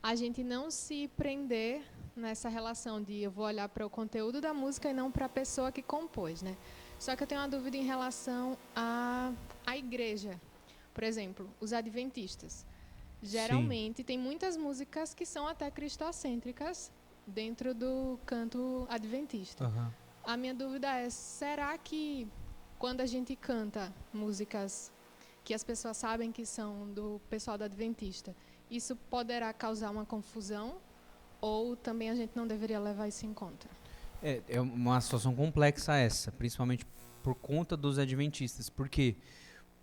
a gente não se prender nessa relação de eu vou olhar para o conteúdo da música e não para a pessoa que compôs, né? Só que eu tenho uma dúvida em relação à igreja. Por exemplo, os adventistas. Geralmente, tem muitas músicas que são até cristocêntricas dentro do canto adventista. Uhum. A minha dúvida é, será que quando a gente canta músicas que as pessoas sabem que são do pessoal do adventista, isso poderá causar uma confusão ou também a gente não deveria levar isso em conta? É uma situação complexa essa, principalmente por conta dos adventistas, porque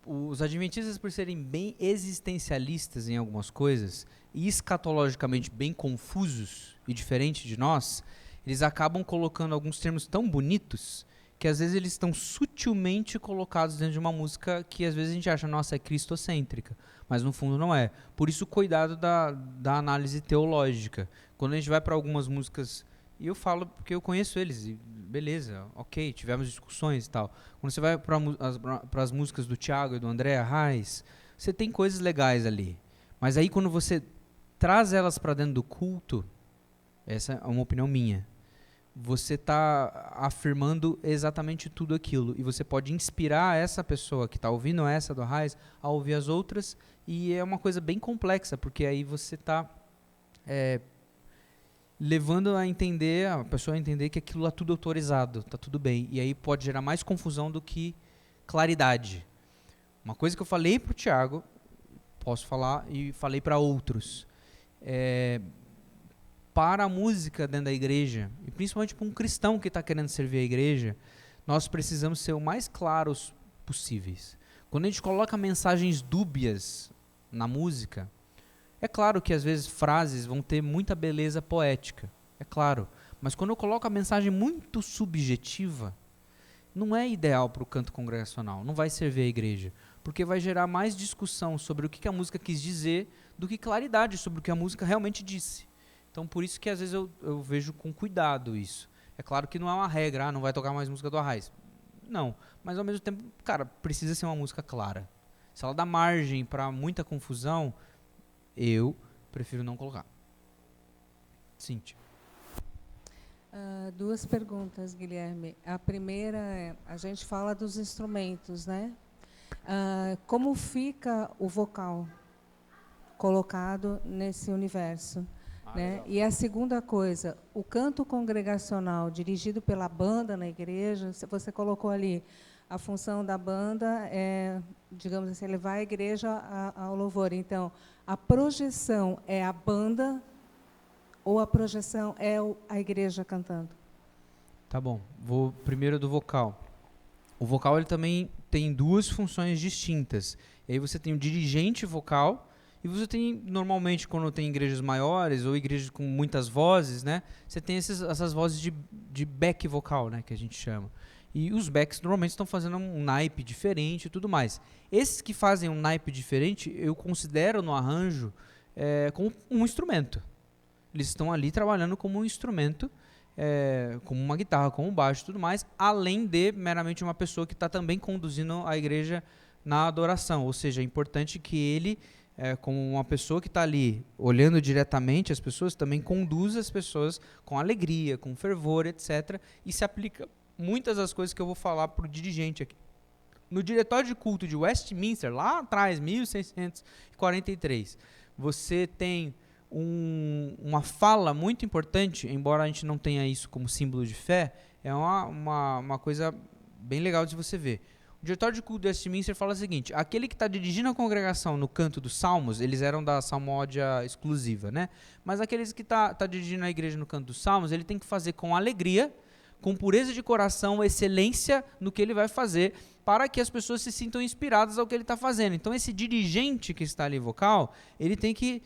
os adventistas, por serem bem existencialistas em algumas coisas e escatologicamente bem confusos e diferentes de nós, eles acabam colocando alguns termos tão bonitos que às vezes eles estão sutilmente colocados dentro de uma música que às vezes a gente acha, nossa, é cristocêntrica, mas no fundo não é. Por isso o cuidado da análise teológica. Quando a gente vai para algumas músicas, e eu falo porque eu conheço eles, e beleza, ok, tivemos discussões e tal. Quando você vai para as músicas do Thiago e do André Arraes, você tem coisas legais ali. Mas aí quando você traz elas para dentro do culto, essa é uma opinião minha, você está afirmando exatamente tudo aquilo. E você pode inspirar essa pessoa que está ouvindo essa do Arraes a ouvir as outras. E é uma coisa bem complexa, porque aí você está levando a pessoa a entender que aquilo é tudo autorizado, está tudo bem. E aí pode gerar mais confusão do que claridade. Uma coisa que eu falei para o Thiago, posso falar e falei para outros, para a música dentro da igreja, e principalmente para um cristão que está querendo servir a igreja, nós precisamos ser o mais claros possíveis. Quando a gente coloca mensagens dúbias na música, é claro que às vezes frases vão ter muita beleza poética, é claro, mas quando eu coloco a mensagem muito subjetiva, não é ideal para o canto congregacional, não vai servir a igreja, porque vai gerar mais discussão sobre o que a música quis dizer do que claridade sobre o que a música realmente disse. Então, por isso que às vezes eu vejo com cuidado isso. É claro que não é uma regra, não vai tocar mais música do Arraes. Não, mas ao mesmo tempo, cara, precisa ser uma música clara. Se ela dá margem para muita confusão, eu prefiro não colocar. Cíntia. Duas perguntas, Guilherme. A primeira é, a gente fala dos instrumentos, né? Como fica o vocal colocado nesse universo? Né? E a segunda coisa, o canto congregacional dirigido pela banda na igreja, você colocou ali, a função da banda é, digamos assim, levar a igreja ao louvor. Então, a projeção é a banda ou a projeção é a igreja cantando? Tá bom, vou primeiro do vocal. O vocal ele também tem duas funções distintas. E aí você tem o dirigente vocal, e você tem, normalmente, quando tem igrejas maiores ou igrejas com muitas vozes, né, você tem essas vozes de back vocal, né, que a gente chama. E os backs normalmente estão fazendo um naipe diferente e tudo mais. Esses que fazem um naipe diferente, eu considero no arranjo como um instrumento. Eles estão ali trabalhando como um instrumento, como uma guitarra, como um baixo e tudo mais, além de meramente uma pessoa que está também conduzindo a igreja na adoração. Ou seja, é importante que ele, como uma pessoa que está ali olhando diretamente as pessoas, também conduza as pessoas com alegria, com fervor, etc. E se aplica muitas das coisas que eu vou falar para o dirigente aqui. No diretório de culto de Westminster, lá atrás, 1643, você tem uma fala muito importante, embora a gente não tenha isso como símbolo de fé, é uma coisa bem legal de você ver. O diretório de culto de Westminster fala o seguinte: aquele que está dirigindo a congregação no canto dos salmos, eles eram da salmódia exclusiva, né? Mas aqueles que tá dirigindo a igreja no canto dos salmos, ele tem que fazer com alegria, com pureza de coração, excelência no que ele vai fazer, para que as pessoas se sintam inspiradas ao que ele está fazendo. Então, esse dirigente que está ali vocal, ele tem que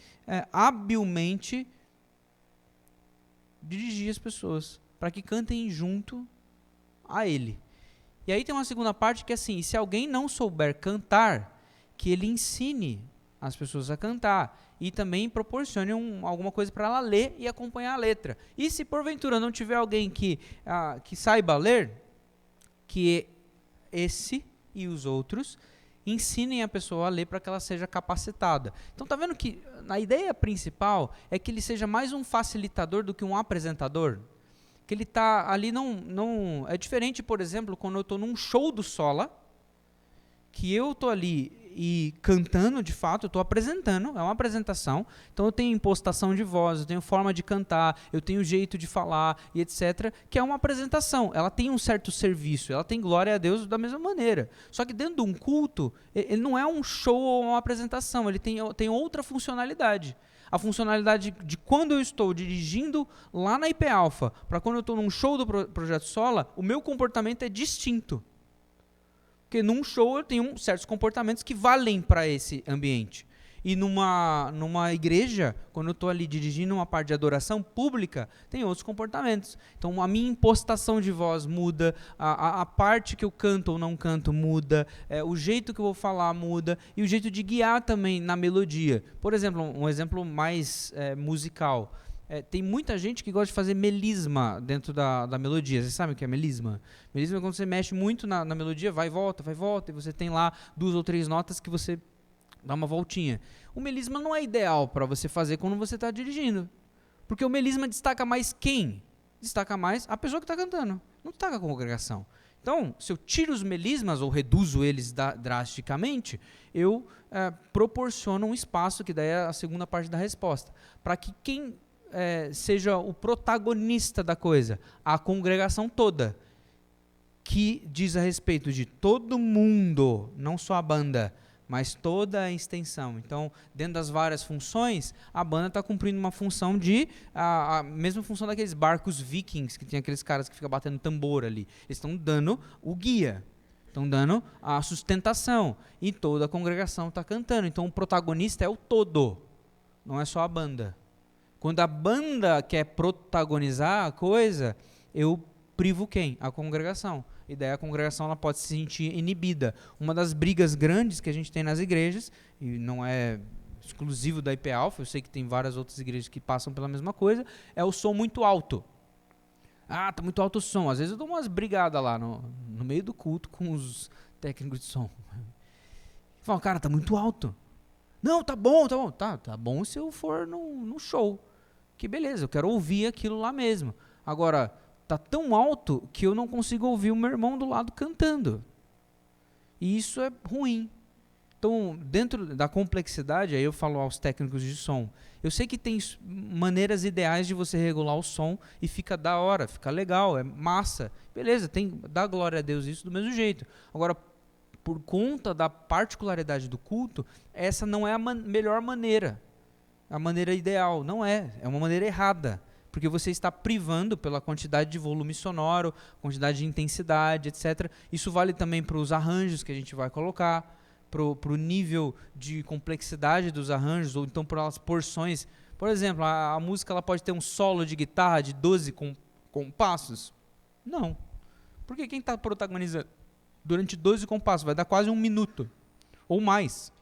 habilmente dirigir as pessoas, para que cantem junto a ele. E aí tem uma segunda parte que é assim: se alguém não souber cantar, que ele ensine as pessoas a cantar e também proporcione alguma coisa para ela ler e acompanhar a letra. E se porventura não tiver alguém que saiba ler, que esse e os outros ensinem a pessoa a ler para que ela seja capacitada. Então tá vendo que a ideia principal é que ele seja mais um facilitador do que um apresentador? Que ele está ali, não é diferente, por exemplo, quando eu estou num show do Sola, que eu estou ali e cantando, de fato, eu estou apresentando, é uma apresentação, então eu tenho impostação de voz, eu tenho forma de cantar, eu tenho jeito de falar e etc, que é uma apresentação, ela tem um certo serviço, ela tem glória a Deus da mesma maneira, só que dentro de um culto, ele não é um show ou uma apresentação, ele tem outra funcionalidade. A funcionalidade de quando eu estou dirigindo lá na IP Alpha, para quando eu estou num show do Projeto Sola, o meu comportamento é distinto. Porque num show eu tenho certos comportamentos que valem para esse ambiente. E numa igreja, quando eu estou ali dirigindo uma parte de adoração pública, tem outros comportamentos. Então a minha impostação de voz muda, a parte que eu canto ou não canto muda, o jeito que eu vou falar muda, e o jeito de guiar também na melodia. Por exemplo, um exemplo mais musical. Tem muita gente que gosta de fazer melisma dentro da melodia. Vocês sabem o que é melisma? Melisma é quando você mexe muito na melodia, vai e volta, e você tem lá 2 ou 3 notas que você dá uma voltinha. O melisma não é ideal para você fazer quando você está dirigindo. Porque o melisma destaca mais quem? Destaca mais a pessoa que está cantando. Não destaca a congregação. Então, se eu tiro os melismas ou reduzo eles drasticamente, eu proporciono um espaço, que daí é a segunda parte da resposta, para que quem seja o protagonista da coisa, a congregação toda, que diz a respeito de todo mundo, não só a banda, mas toda a extensão. Então, dentro das várias funções, a banda está cumprindo uma função a mesma função daqueles barcos vikings, que tem aqueles caras que ficam batendo tambor ali. Eles estão dando o guia, estão dando a sustentação, e toda a congregação está cantando. Então, o protagonista é o todo, não é só a banda. Quando a banda quer protagonizar a coisa, eu privo quem? A congregação. E daí a congregação ela pode se sentir inibida. Uma das brigas grandes que a gente tem nas igrejas, e não é exclusivo da IP Alpha, eu sei que tem várias outras igrejas que passam pela mesma coisa, é o som muito alto. Tá muito alto o som. Às vezes eu dou umas brigadas lá no meio do culto com os técnicos de som. Fala, cara, tá muito alto. Não, tá bom, tá bom. Tá bom se eu for num show. Que beleza, eu quero ouvir aquilo lá mesmo. Agora, tá tão alto que eu não consigo ouvir o meu irmão do lado cantando. E isso é ruim. Então, dentro da complexidade, aí eu falo aos técnicos de som, eu sei que tem maneiras ideais de você regular o som e fica da hora, fica legal, é massa. Beleza, dá glória a Deus isso do mesmo jeito. Agora, por conta da particularidade do culto, essa não é a melhor maneira, a maneira ideal. Não é uma maneira errada, porque você está privando pela quantidade de volume sonoro, quantidade de intensidade, etc. Isso vale também para os arranjos que a gente vai colocar, para o nível de complexidade dos arranjos, ou então para as porções. Por exemplo, a música ela pode ter um solo de guitarra de 12 compassos? Não. Porque quem está protagonizando durante 12 compassos vai dar quase 1 minuto, ou mais.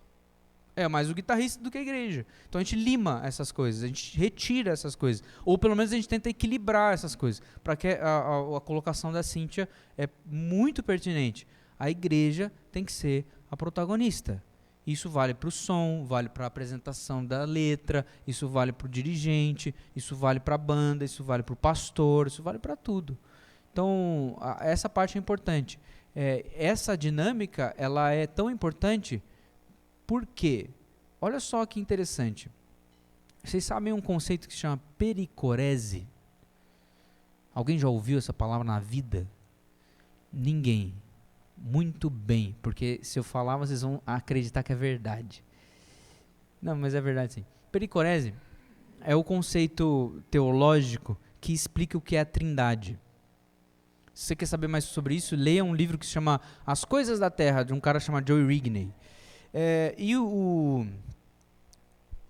É mais o guitarrista do que a igreja. Então a gente lima essas coisas, a gente retira essas coisas. Ou pelo menos a gente tenta equilibrar essas coisas, para que a colocação da Cíntia é muito pertinente. A igreja tem que ser a protagonista. Isso vale para o som, vale para a apresentação da letra, isso vale para o dirigente, isso vale para a banda, isso vale para o pastor, isso vale para tudo. Então, essa parte é importante. Essa dinâmica, ela é tão importante porque, olha só que interessante, vocês sabem um conceito que se chama pericorese? Alguém já ouviu essa palavra na vida? Ninguém. Muito bem, porque se eu falar, vocês vão acreditar que é verdade. Não, mas é verdade sim. Pericorese é o conceito teológico que explica o que é a Trindade. Se você quer saber mais sobre isso, leia um livro que se chama As Coisas da Terra, de um cara chamado Joey Rigney.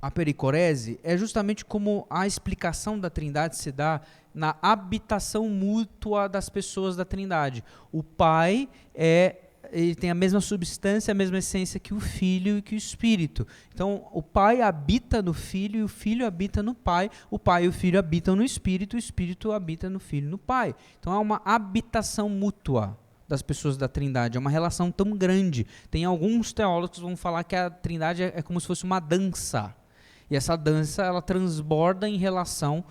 A pericorese é justamente como a explicação da Trindade se dá na habitação mútua das pessoas da Trindade. O Pai ele tem a mesma substância, a mesma essência que o Filho e que o Espírito. Então, o Pai habita no Filho e o Filho habita no Pai. O Pai e o Filho habitam no Espírito, o Espírito habita no Filho e no Pai. Então, é uma habitação mútua das pessoas da Trindade. É uma relação tão grande. Tem alguns teólogos que vão falar que a Trindade é como se fosse uma dança. E essa dança, ela transborda em relação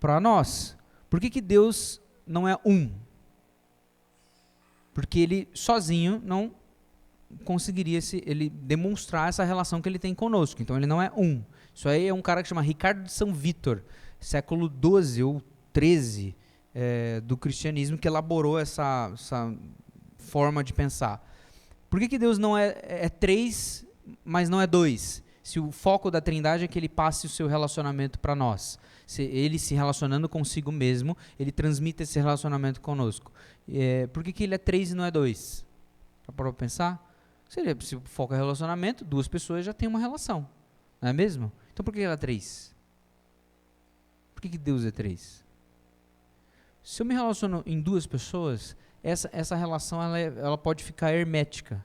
para nós. Por que Deus não é um? Porque ele sozinho não conseguiria ele demonstrar essa relação que ele tem conosco. Então ele não é um. Isso aí é um cara que chama Ricardo de São Vítor, século XII ou XIII do cristianismo, que elaborou essa forma de pensar. Por que Deus não é três, mas não é dois? Se o foco da Trindade é que ele passe o seu relacionamento para nós. Se ele se relacionando consigo mesmo, ele transmite esse relacionamento conosco. Por que ele é 3 e não é 2? Já parou para pensar? Se o foco é relacionamento, 2 pessoas já têm uma relação. Não é mesmo? Então por que ele é 3? Por que Deus é 3? Se eu me relaciono em 2 pessoas, essa relação ela pode ficar hermética.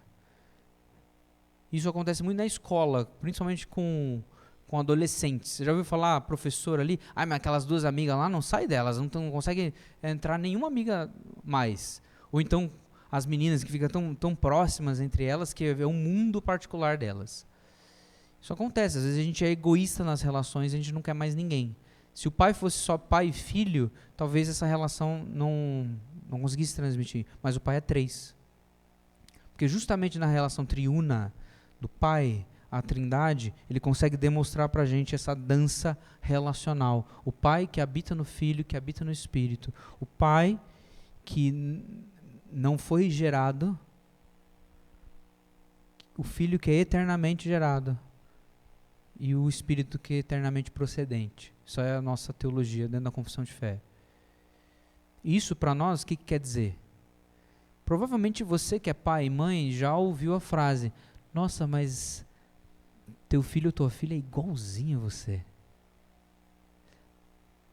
Isso acontece muito na escola, principalmente com adolescentes. Você já ouviu falar, professor ali, mas aquelas 2 amigas lá, não sai delas, não consegue entrar nenhuma amiga mais. Ou então, as meninas que ficam tão próximas entre elas, que é um mundo particular delas. Isso acontece, às vezes a gente é egoísta nas relações, a gente não quer mais ninguém. Se o pai fosse só pai e filho, talvez essa relação não conseguisse transmitir, mas o pai é 3. Porque justamente na relação triuna do Pai, a Trindade, ele consegue demonstrar para a gente essa dança relacional. O Pai que habita no Filho, que habita no Espírito. O Pai que não foi gerado. O Filho que é eternamente gerado. E o Espírito que é eternamente procedente. Isso é a nossa teologia dentro da confissão de fé. Isso para nós, o que quer dizer? Provavelmente você que é pai e mãe já ouviu a frase: nossa, mas teu filho ou tua filha é igualzinho a você.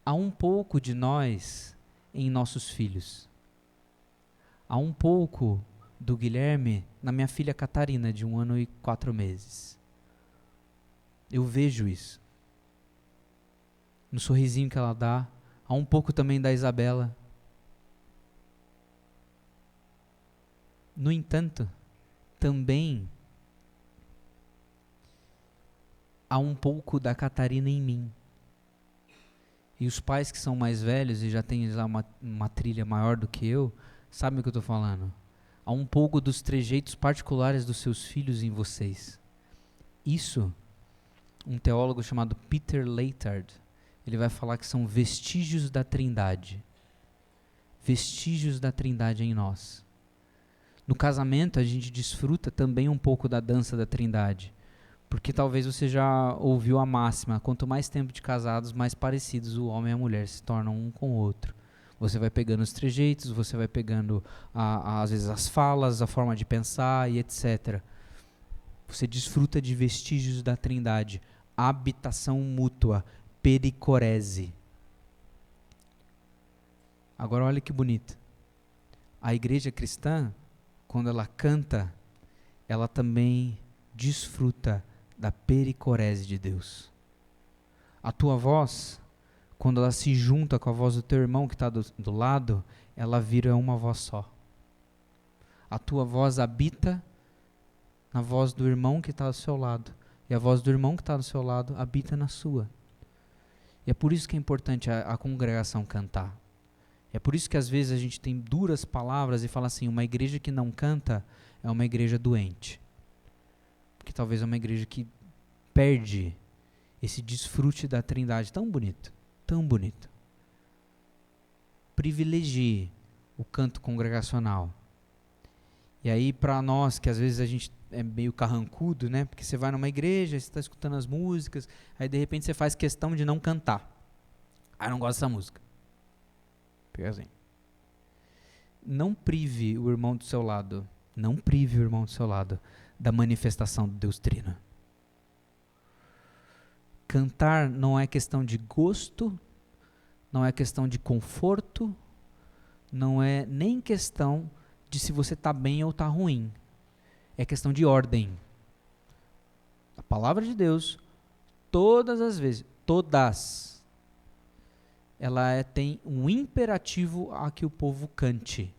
Há um pouco de nós em nossos filhos. Há um pouco do Guilherme na minha filha Catarina, de 1 ano e 4 meses. Eu vejo isso. No sorrisinho que ela dá. Há um pouco também da Isabela. No entanto, também há um pouco da Catarina em mim. E os pais que são mais velhos e já têm lá uma trilha maior do que eu, sabem o que eu estou falando. Há um pouco dos trejeitos particulares dos seus filhos em vocês. Isso, um teólogo chamado Peter Leitard, ele vai falar que são vestígios da Trindade. Vestígios da Trindade em nós. No casamento, a gente desfruta também um pouco da dança da Trindade. Porque talvez você já ouviu a máxima, quanto mais tempo de casados, mais parecidos o homem e a mulher se tornam um com o outro. Você vai pegando os trejeitos, você vai pegando, às vezes, as falas, a forma de pensar e etc. Você desfruta de vestígios da Trindade. Habitação mútua, pericorese. Agora olha que bonito. A igreja cristã, quando ela canta, ela também desfruta da pericorese de Deus. A tua voz, quando ela se junta com a voz do teu irmão que está do lado, ela vira uma voz só. A tua voz habita na voz do irmão que está ao seu lado. E a voz do irmão que está do seu lado habita na sua. E é por isso que é importante a congregação cantar. É por isso que às vezes a gente tem duras palavras e fala assim, uma igreja que não canta é uma igreja doente. Porque talvez é uma igreja que perde esse desfrute da Trindade tão bonito, tão bonito. Privilegie o canto congregacional. E aí para nós, que às vezes a gente é meio carrancudo, né? Porque você vai numa igreja, você está escutando as músicas, aí de repente você faz questão de não cantar. Ah, eu não gosto dessa música. Fica assim. Não prive o irmão do seu lado, não prive o irmão do seu lado da manifestação do Deus Trino. Cantar não é questão de gosto, não é questão de conforto, não é nem questão de se você está bem ou está ruim. É questão de ordem. A palavra de Deus, todas as vezes, todas, ela tem um imperativo a que o povo cante.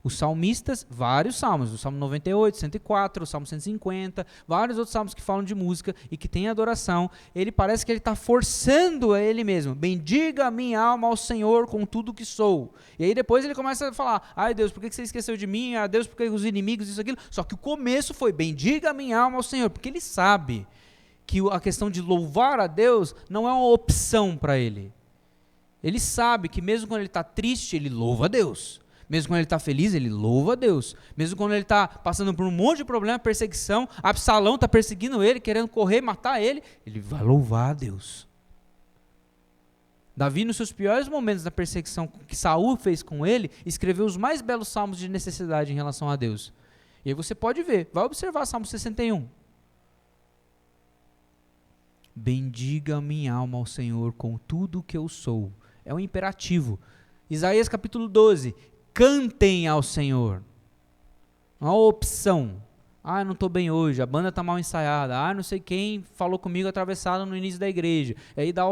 Os salmistas, vários salmos, o Salmo 98, 104, o Salmo 150, vários outros salmos que falam de música e que tem adoração, ele parece que ele está forçando a ele mesmo. Bendiga a minha alma ao Senhor com tudo que sou. E aí depois ele começa a falar, ai Deus, por que você esqueceu de mim? Ah Deus, por que os inimigos, isso, aquilo. Só que o começo foi, bendiga a minha alma ao Senhor, porque ele sabe que a questão de louvar a Deus não é uma opção para ele. Ele sabe que mesmo quando ele está triste, ele louva a Deus. Mesmo quando ele está feliz, ele louva a Deus. Mesmo quando ele está passando por um monte de problema, perseguição, Absalão está perseguindo ele, querendo correr, matar ele, ele vai louvar a Deus. Davi, nos seus piores momentos da perseguição que Saul fez com ele, escreveu os mais belos salmos de necessidade em relação a Deus. E aí você pode ver, vai observar Salmo 61. Bendiga a minha alma ao Senhor com tudo o que eu sou. É um imperativo. Isaías capítulo 12. Cantem ao Senhor. Não é uma opção. Ah, não estou bem hoje, a banda está mal ensaiada. Ah, não sei quem falou comigo atravessado no início da igreja. E aí dá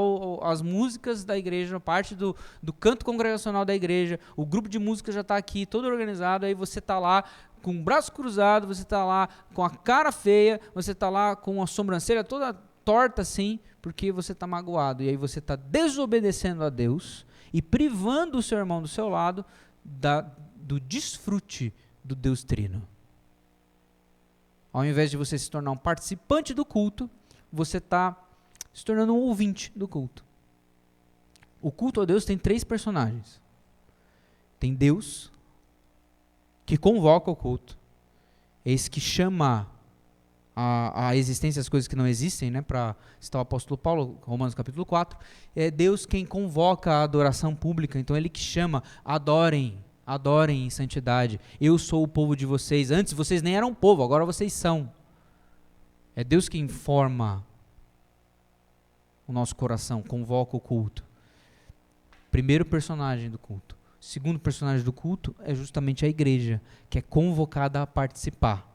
as músicas da igreja, parte do canto congregacional da igreja. O grupo de música já está aqui, todo organizado. Aí você está lá com o braço cruzado, você está lá com a cara feia, você está lá com a sobrancelha toda torta assim, porque você está magoado. E aí você está desobedecendo a Deus e privando o seu irmão do seu lado do desfrute do Deus Trino. Ao invés de você se tornar um participante do culto, você está se tornando um ouvinte do culto. O culto a Deus tem 3 personagens. Tem Deus, que convoca o culto. Esse que chama a existência as coisas que não existem, né, para citar o apóstolo Paulo, Romanos capítulo 4, é Deus quem convoca a adoração pública, então ele que chama, adorem em santidade, eu sou o povo de vocês, antes vocês nem eram povo, agora vocês são. É Deus que informa o nosso coração, convoca o culto. Primeiro personagem do culto. Segundo personagem do culto é justamente a igreja, que é convocada a participar,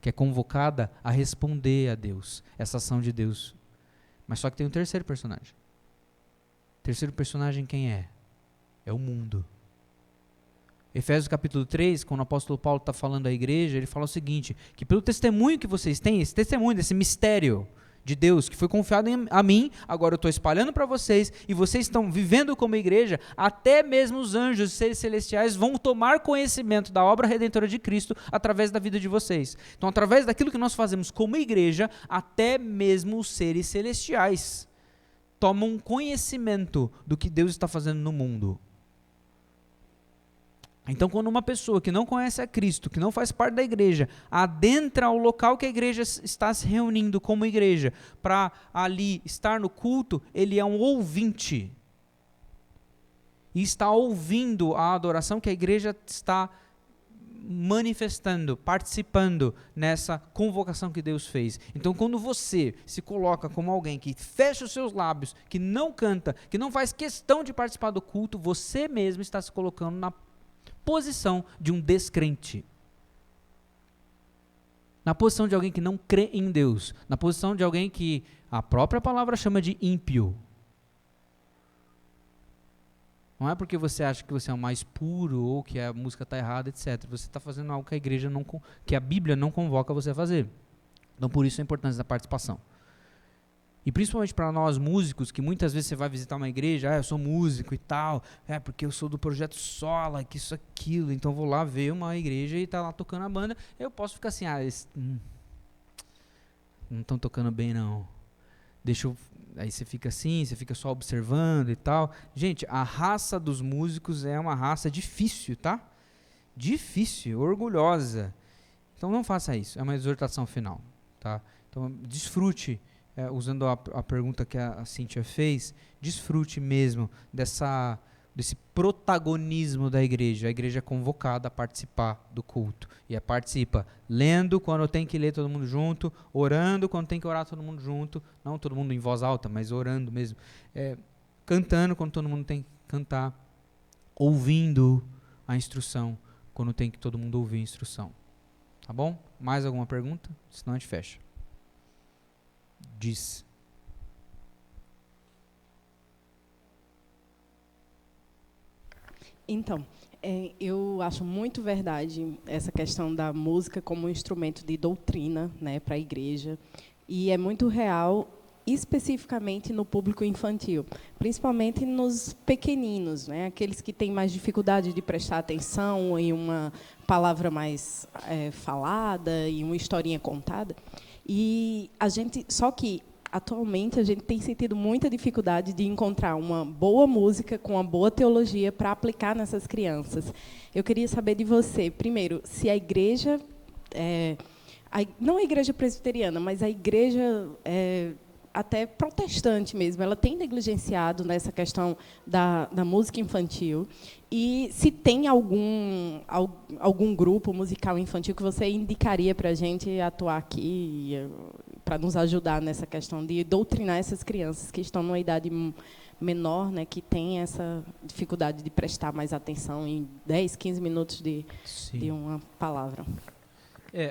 que é convocada a responder a Deus, essa ação de Deus. Mas só que tem um terceiro personagem. O terceiro personagem quem é? É o mundo. Efésios capítulo 3, quando o apóstolo Paulo está falando à igreja, ele fala o seguinte, que pelo testemunho que vocês têm, esse testemunho desse mistério de Deus, que foi confiado a mim, agora eu estou espalhando para vocês, e vocês estão vivendo como igreja, até mesmo os anjos, os seres celestiais, vão tomar conhecimento da obra redentora de Cristo através da vida de vocês. Então, através daquilo que nós fazemos como igreja, até mesmo os seres celestiais tomam conhecimento do que Deus está fazendo no mundo. Então, quando uma pessoa que não conhece a Cristo, que não faz parte da igreja, adentra o local que a igreja está se reunindo como igreja, para ali estar no culto, ele é um ouvinte. E está ouvindo a adoração que a igreja está manifestando, participando nessa convocação que Deus fez. Então, quando você se coloca como alguém que fecha os seus lábios, que não canta, que não faz questão de participar do culto, você mesmo está se colocando na posição de um descrente, na posição de alguém que não crê em Deus, na posição de alguém que a própria palavra chama de ímpio. Não é porque você acha que você é o mais puro ou que a música está errada, etc. Você está fazendo algo que a igreja não, que a Bíblia não convoca você a fazer. Então, por isso a importância da participação. E principalmente para nós músicos, que muitas vezes você vai visitar uma igreja, eu sou músico e tal, porque eu sou do Projeto Sola, que isso, aquilo, então vou lá ver uma igreja e tá lá tocando a banda, eu posso ficar assim, não estão tocando bem não, aí você fica assim, você fica só observando e tal. Gente, a raça dos músicos é uma raça difícil, tá? Difícil, orgulhosa. Então não faça isso, é uma exortação final, tá? Então desfrute, usando a pergunta que a Cíntia fez, desfrute mesmo desse protagonismo da igreja. A igreja é convocada a participar do culto. E participa lendo quando tem que ler todo mundo junto, orando quando tem que orar todo mundo junto, não todo mundo em voz alta, mas orando mesmo. Cantando quando todo mundo tem que cantar, ouvindo a instrução quando tem que todo mundo ouvir a instrução. Tá bom? Mais alguma pergunta? Senão a gente fecha. Diz. Então, eu acho muito verdade essa questão da música como um instrumento de doutrina, né, para a igreja, e é muito real, especificamente no público infantil, principalmente nos pequeninos, né, aqueles que têm mais dificuldade de prestar atenção em uma palavra mais falada e uma historinha contada. E só que atualmente a gente tem sentido muita dificuldade de encontrar uma boa música com uma boa teologia para aplicar nessas crianças. Eu queria saber de você, primeiro, se a igreja, não a igreja presbiteriana, mas a igreja até protestante mesmo, ela tem negligenciado nessa questão da música infantil, e se tem algum grupo musical infantil que você indicaria para a gente atuar aqui, para nos ajudar nessa questão de doutrinar essas crianças que estão numa idade menor, né, que tem essa dificuldade de prestar mais atenção em 10, 15 minutos de uma palavra.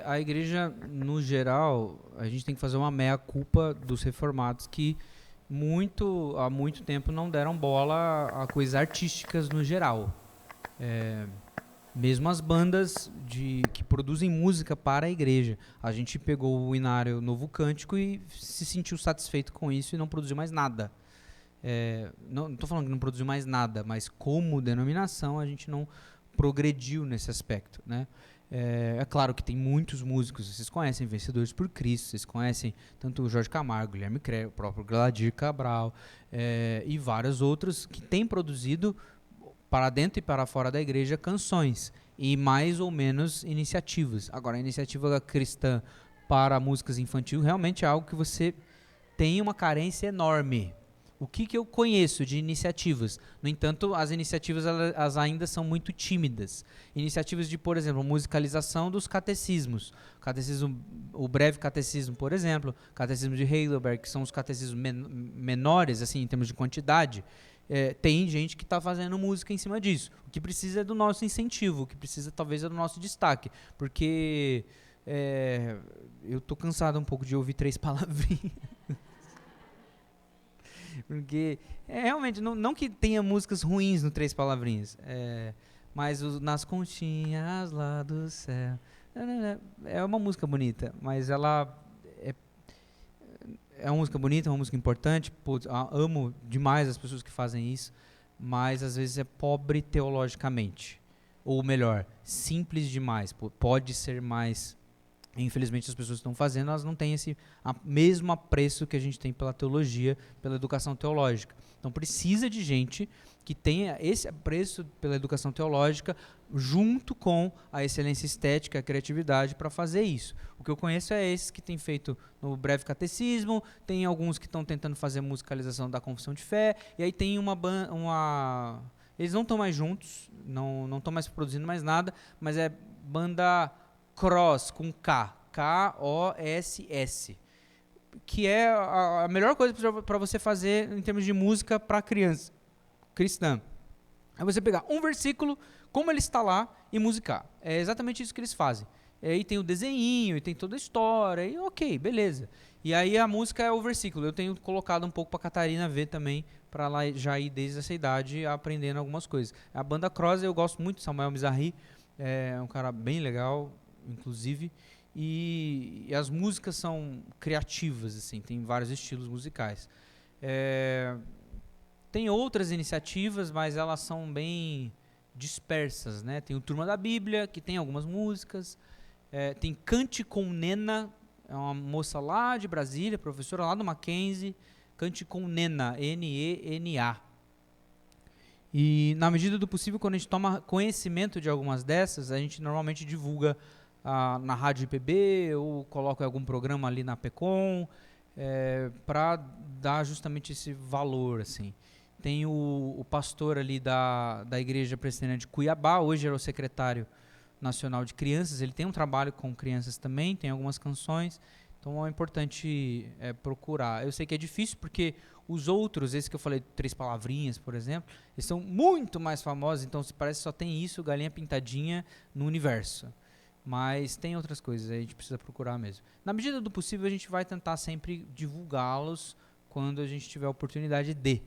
A igreja, no geral, a gente tem que fazer uma meia-culpa dos reformados que há muito tempo não deram bola a coisas artísticas no geral. Mesmo as bandas que produzem música para a igreja. A gente pegou o Inário Novo Cântico e se sentiu satisfeito com isso e não produziu mais nada. Não estou falando que não produziu mais nada, mas como denominação a gente não progrediu nesse aspecto, né? É claro que tem muitos músicos, vocês conhecem Vencedores por Cristo, vocês conhecem tanto o Jorge Camargo, Guilherme Cré, o próprio Gladir Cabral, e vários outros que têm produzido para dentro e para fora da igreja canções e mais ou menos iniciativas. Agora, a iniciativa cristã para músicas infantil realmente é algo que você tem uma carência enorme. O que eu conheço de iniciativas? No entanto, as iniciativas elas ainda são muito tímidas. Iniciativas de, por exemplo, musicalização dos catecismos. O breve catecismo, por exemplo, catecismo de Heidelberg, que são os catecismos menores, assim, em termos de quantidade. Tem gente que está fazendo música em cima disso. O que precisa é do nosso incentivo, o que precisa talvez é do nosso destaque. Porque eu estou cansado um pouco de ouvir 3 palavrinhas. Porque, realmente, não que tenha músicas ruins no 3 palavrinhas, mas nas conchinhas lá do céu, é uma música bonita, mas ela é uma música bonita, é uma música importante, putz, amo demais as pessoas que fazem isso, mas às vezes é pobre teologicamente. Ou melhor, simples demais, pode ser mais. Infelizmente as pessoas que estão fazendo, elas não têm esse mesmo apreço que a gente tem pela teologia, pela educação teológica. Então precisa de gente que tenha esse apreço pela educação teológica junto com a excelência estética, a criatividade para fazer isso. O que eu conheço é esses que têm feito no Breve Catecismo, tem alguns que estão tentando fazer musicalização da Confissão de Fé, e aí tem uma eles não estão mais juntos, não estão mais produzindo mais nada, mas é banda Cross, com K, K-O-S-S, que é a melhor coisa para você fazer em termos de música para criança cristã. É você pegar um versículo, como ele está lá, e musicar. É exatamente isso que eles fazem. E aí tem o desenho, e tem toda a história, e ok, beleza. E aí a música é o versículo. Eu tenho colocado um pouco para a Catarina ver também, para ela já ir desde essa idade aprendendo algumas coisas. A banda Cross eu gosto muito, Samuel Mizrahi, é um cara bem legal, inclusive, e as músicas são criativas, assim, tem vários estilos musicais. Tem outras iniciativas, mas elas são bem dispersas, né? Tem o Turma da Bíblia, que tem algumas músicas, tem Cante com Nena, é uma moça lá de Brasília, professora lá do Mackenzie, Cante com Nena, N-E-N-A. E na medida do possível, quando a gente toma conhecimento de algumas dessas, a gente normalmente divulga na Rádio IPB ou coloca em algum programa ali na PECOM, para dar justamente esse valor, assim. Tem o pastor ali da Igreja Presbiteriana de Cuiabá, hoje era o secretário nacional de crianças, ele tem um trabalho com crianças também, tem algumas canções, então é importante procurar. Eu sei que é difícil porque os outros, esse que eu falei, 3 palavrinhas, por exemplo, eles são muito mais famosos, então parece que só tem isso, Galinha Pintadinha, no universo. Mas tem outras coisas, aí a gente precisa procurar mesmo. Na medida do possível, a gente vai tentar sempre divulgá-los quando a gente tiver a oportunidade de.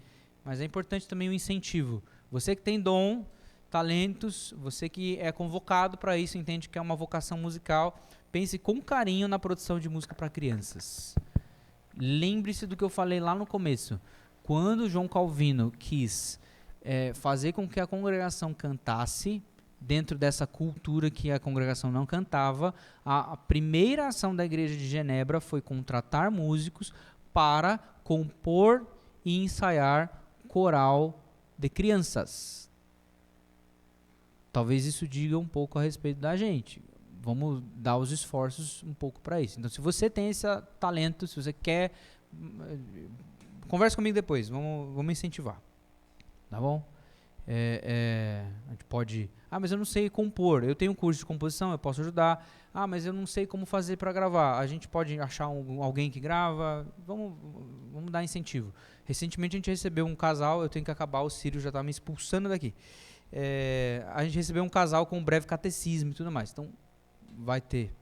Mas é importante também o incentivo. Você que tem dom, talentos, você que é convocado para isso, entende que é uma vocação musical, pense com carinho na produção de música para crianças. Lembre-se do que eu falei lá no começo. Quando João Calvino quis fazer com que a congregação cantasse, dentro dessa cultura que a congregação não cantava, a primeira ação da igreja de Genebra foi contratar músicos para compor e ensaiar coral de crianças. Talvez isso diga um pouco a respeito da gente. Vamos dar os esforços um pouco para isso. Então, se você tem esse talento, se você quer, converse comigo depois, vamos incentivar. Tá bom? A gente pode... mas eu não sei compor. Eu tenho um curso de composição, eu posso ajudar. Mas eu não sei como fazer para gravar. A gente pode achar alguém que grava. Vamos dar incentivo. Recentemente a gente recebeu um casal, eu tenho que acabar, o Círio já está me expulsando daqui. A gente recebeu um casal com um breve catecismo e tudo mais. Então, vai ter.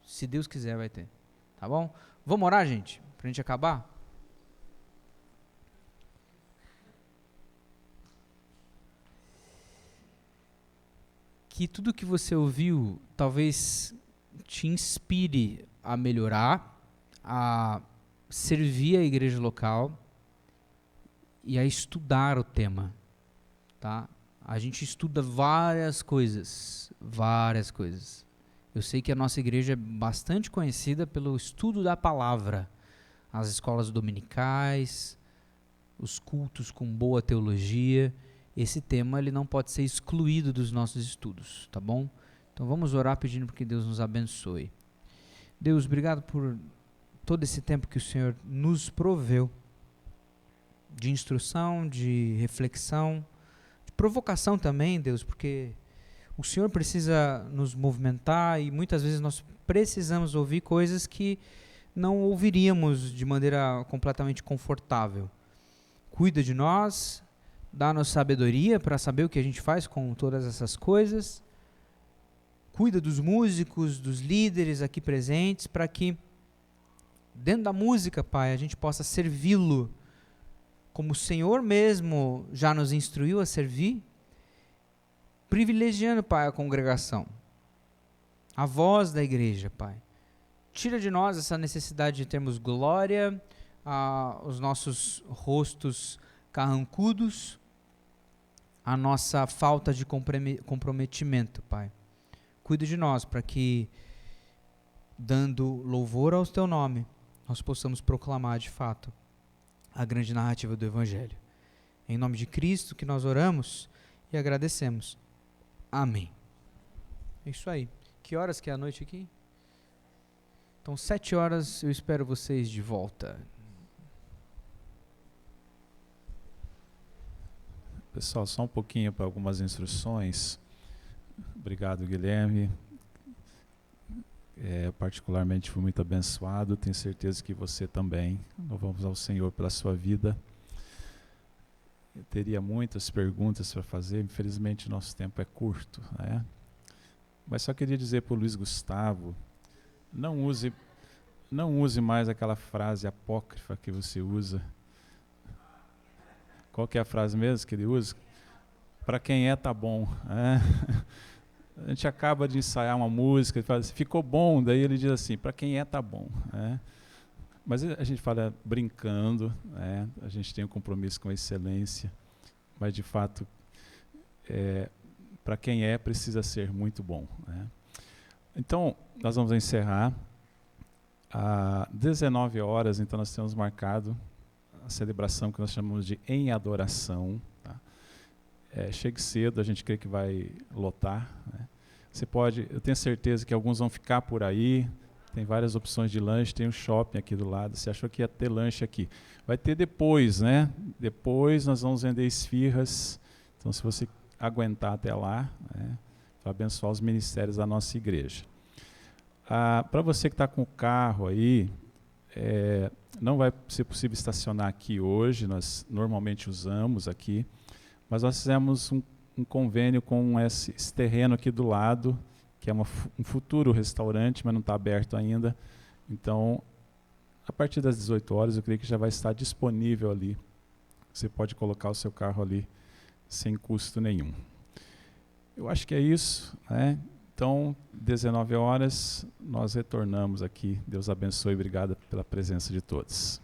Se Deus quiser, vai ter. Tá bom? Vamos orar, gente? Pra gente acabar? Que tudo que você ouviu talvez te inspire a melhorar, a servir a igreja local e a estudar o tema, tá? A gente estuda várias coisas. Eu sei que a nossa igreja é bastante conhecida pelo estudo da palavra, as escolas dominicais, os cultos com boa teologia. Esse tema ele não pode ser excluído dos nossos estudos, tá bom? Então vamos orar pedindo para que Deus nos abençoe. Deus, obrigado por todo esse tempo que o Senhor nos proveu de instrução, de reflexão, de provocação também, Deus, porque o Senhor precisa nos movimentar e muitas vezes nós precisamos ouvir coisas que não ouviríamos de maneira completamente confortável. Cuida de nós, dá-nos sabedoria para saber o que a gente faz com todas essas coisas. Cuida dos músicos, dos líderes aqui presentes, para que dentro da música, Pai, a gente possa servi-lo como o Senhor mesmo já nos instruiu a servir, privilegiando, Pai, a congregação, a voz da igreja, Pai. tira de nós essa necessidade de termos glória, os nossos rostos carrancudos, a nossa falta de comprometimento, Pai. Cuida de nós para que, dando louvor ao Teu nome, nós possamos proclamar de fato a grande narrativa do Evangelho. Em nome de Cristo que nós oramos e agradecemos. Amém. É isso aí. Que horas que é a noite aqui? Então, 7 horas eu espero vocês de volta. Pessoal, só um pouquinho para algumas instruções. Obrigado, Guilherme. Particularmente fui muito abençoado, tenho certeza que você também. Louvamos ao Senhor pela sua vida. Eu teria muitas perguntas para fazer, infelizmente nosso tempo é curto, né? Mas só queria dizer para o Luiz Gustavo, não use mais aquela frase apócrifa que você usa. Qual que é a frase mesmo que ele usa? Para quem tá bom. A gente acaba de ensaiar uma música, ele fala assim, ficou bom, daí ele diz assim, para quem tá bom. Mas a gente fala brincando, a gente tem um compromisso com a excelência, mas de fato, para quem precisa ser muito bom. Então, nós vamos encerrar. Às 19 horas, então nós temos marcado a celebração que nós chamamos de Em Adoração. Tá? Chegue cedo, a gente crê que vai lotar. Você pode, eu tenho certeza que alguns vão ficar por aí, tem várias opções de lanche, tem um shopping aqui do lado, você achou que ia ter lanche aqui. Vai ter depois, né? Depois nós vamos vender esfirras, então se você aguentar até lá, para abençoar os ministérios da nossa igreja. Para você que está com o carro aí, não vai ser possível estacionar aqui hoje, nós normalmente usamos aqui, mas nós fizemos um convênio com esse terreno aqui do lado, que é um futuro restaurante, mas não está aberto ainda. Então, a partir das 18 horas, eu creio que já vai estar disponível ali. Você pode colocar o seu carro ali sem custo nenhum. Eu acho que é isso, né? Então, 19 horas, nós retornamos aqui. Deus abençoe e obrigado pela presença de todos.